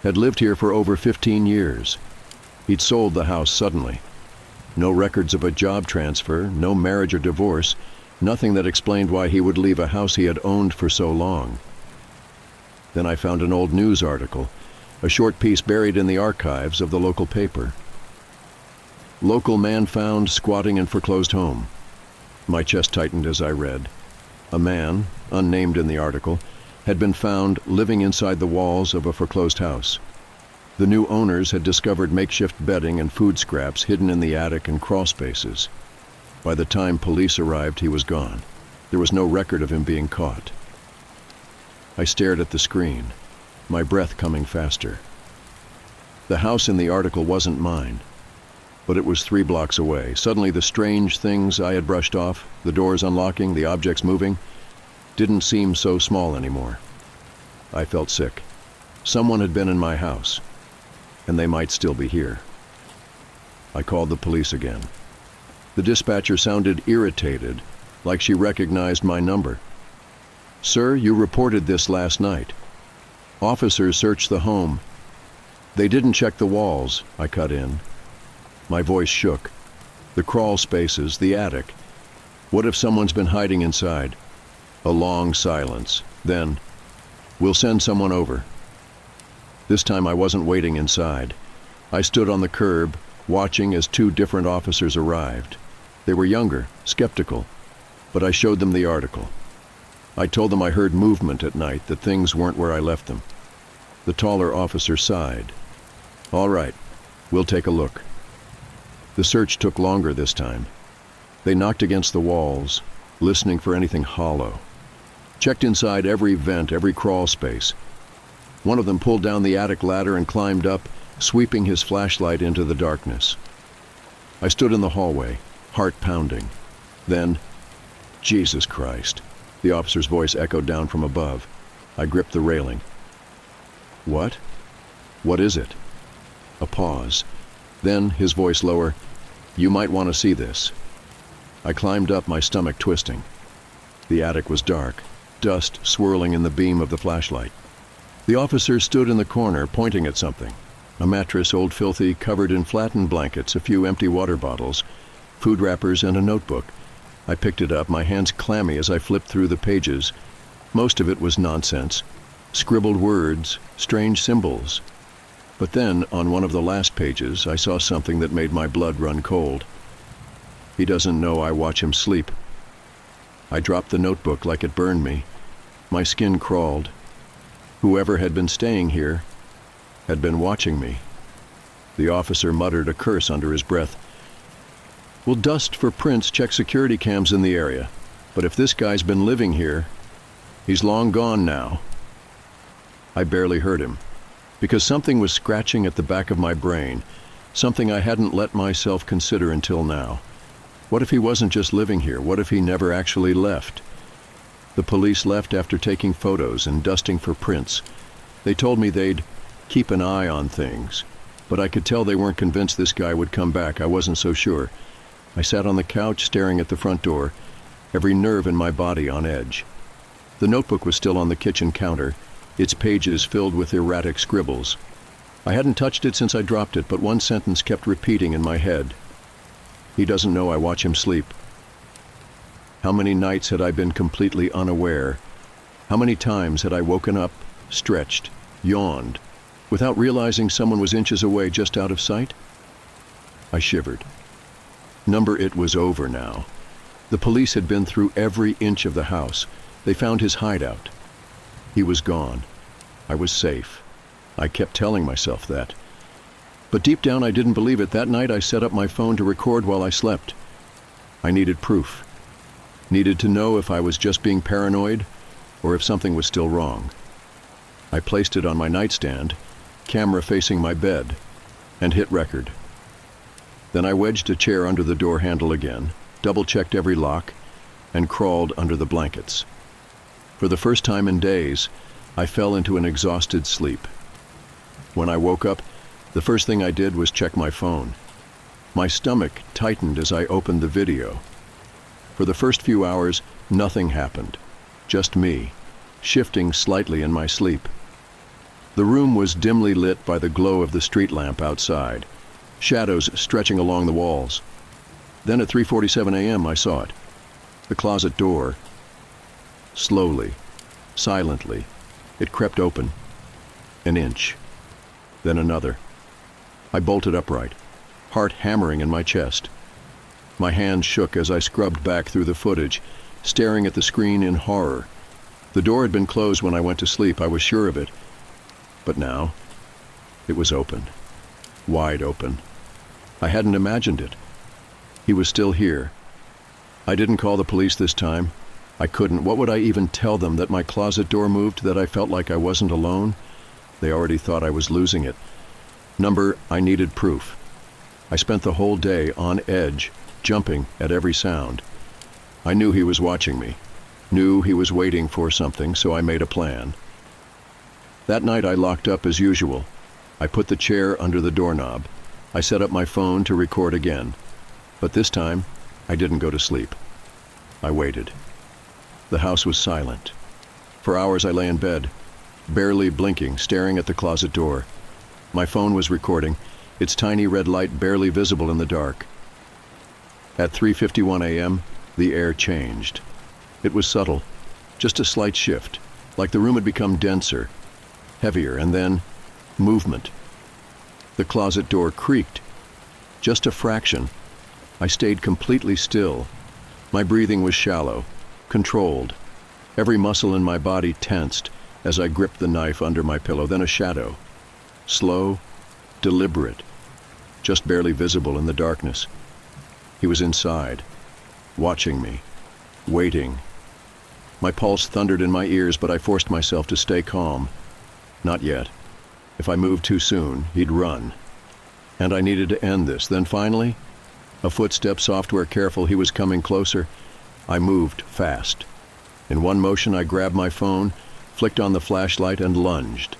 had lived here for over 15 years. He'd sold the house suddenly. No records of a job transfer, no marriage or divorce, nothing that explained why he would leave a house he had owned for so long. Then I found an old news article, a short piece buried in the archives of the local paper. "Local man found squatting in foreclosed home." My chest tightened as I read. A man, unnamed in the article, had been found living inside the walls of a foreclosed house. The new owners had discovered makeshift bedding and food scraps hidden in the attic and crawl spaces. By the time police arrived, he was gone. There was no record of him being caught. I stared at the screen, my breath coming faster. The house in the article wasn't mine, but it was 3 blocks away. Suddenly the strange things I had brushed off, the doors unlocking, the objects moving, didn't seem so small anymore. I felt sick. Someone had been in my house, and they might still be here. I called the police again. The dispatcher sounded irritated, like she recognized my number. "Sir, you reported this last night. Officers searched the home. They didn't check the walls," I cut in. My voice shook. The crawl spaces, the attic. What if someone's been hiding inside? A long silence. Then, "We'll send someone over." This time I wasn't waiting inside. I stood on the curb, watching as 2 different officers arrived. They were younger, skeptical, but I showed them the article. I told them I heard movement at night, that things weren't where I left them. The taller officer sighed. "All right, we'll take a look." The search took longer this time. They knocked against the walls, listening for anything hollow. Checked inside every vent, every crawl space. One of them pulled down the attic ladder and climbed up, sweeping his flashlight into the darkness. I stood in the hallway, heart pounding. Then, Jesus Christ, the officer's voice echoed down from above. I gripped the railing. What? What is it? A pause. Then, his voice lower, you might want to see this. I climbed up, my stomach twisting. The attic was dark, dust swirling in the beam of the flashlight. The officer stood in the corner, pointing at something. A mattress, old filthy, covered in flattened blankets, a few empty water bottles, food wrappers, and a notebook. I picked it up, my hands clammy as I flipped through the pages. Most of it was nonsense. Scribbled words, strange symbols. But then, on one of the last pages, I saw something that made my blood run cold. He doesn't know I watch him sleep. I dropped the notebook like it burned me. My skin crawled. Whoever had been staying here had been watching me. The officer muttered a curse under his breath. We'll dust for prints, check security cams in the area. But if this guy's been living here, he's long gone now. I barely heard him, because something was scratching at the back of my brain, something I hadn't let myself consider until now. What if he wasn't just living here? What if he never actually left? The police left after taking photos and dusting for prints. They told me they'd keep an eye on things, but I could tell they weren't convinced this guy would come back. I wasn't so sure. I sat on the couch staring at the front door, every nerve in my body on edge. The notebook was still on the kitchen counter, its pages filled with erratic scribbles. I hadn't touched it since I dropped it, but one sentence kept repeating in my head. He doesn't know I watch him sleep. How many nights had I been completely unaware? How many times had I woken up, stretched, yawned, without realizing someone was inches away, just out of sight? I shivered. It was over now. The police had been through every inch of the house. They found his hideout. He was gone. I was safe. I kept telling myself that. But deep down I didn't believe it. That night I set up my phone to record while I slept. I needed proof. Needed to know if I was just being paranoid or if something was still wrong. I placed it on my nightstand, camera facing my bed, and hit record. Then I wedged a chair under the door handle again, double-checked every lock, and crawled under the blankets. For the first time in days, I fell into an exhausted sleep. When I woke up, the first thing I did was check my phone. My stomach tightened as I opened the video. For the first few hours, nothing happened. Just me, shifting slightly in my sleep. The room was dimly lit by the glow of the street lamp outside, shadows stretching along the walls. Then at 3:47 a.m. I saw it. The closet door. Slowly, silently, it crept open. An inch. Then another. I bolted upright, heart hammering in my chest. My hands shook as I scrubbed back through the footage, staring at the screen in horror. The door had been closed when I went to sleep, I was sure of it. But now, it was open. Wide open. I hadn't imagined it. He was still here. I didn't call the police this time. I couldn't. What would I even tell them? That my closet door moved? That I felt like I wasn't alone? They already thought I was losing it. I needed proof. I spent the whole day on edge, jumping at every sound. I knew he was watching me. Knew he was waiting for something, so I made a plan. That night I locked up as usual. I put the chair under the doorknob. I set up my phone to record again. But this time, I didn't go to sleep. I waited. The house was silent. For hours I lay in bed, barely blinking, staring at the closet door. My phone was recording, its tiny red light barely visible in the dark. At 3:51 a.m., the air changed. It was subtle, just a slight shift, like the room had become denser, heavier, and then movement. The closet door creaked. Just a fraction. I stayed completely still. My breathing was shallow, controlled. Every muscle in my body tensed as I gripped the knife under my pillow. Then a shadow. Slow, deliberate, just barely visible in the darkness. He was inside, watching me, waiting. My pulse thundered in my ears, but I forced myself to stay calm. Not yet. If I moved too soon, he'd run. And I needed to end this. Then finally, a footstep, software careful, he was coming closer. I moved fast. In one motion, I grabbed my phone, flicked on the flashlight, and lunged.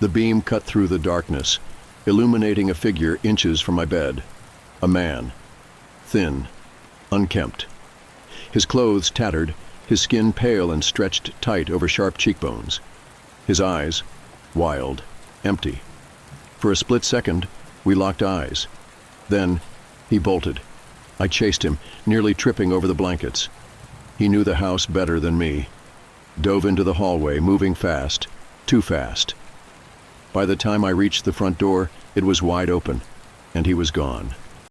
The beam cut through the darkness, illuminating a figure inches from my bed. A man. Thin. Unkempt. His clothes tattered, his skin pale and stretched tight over sharp cheekbones. His eyes, wild, empty. For a split second, we locked eyes. Then, he bolted. I chased him, nearly tripping over the blankets. He knew the house better than me. Dove into the hallway, moving fast, too fast. By the time I reached the front door, it was wide open, and he was gone.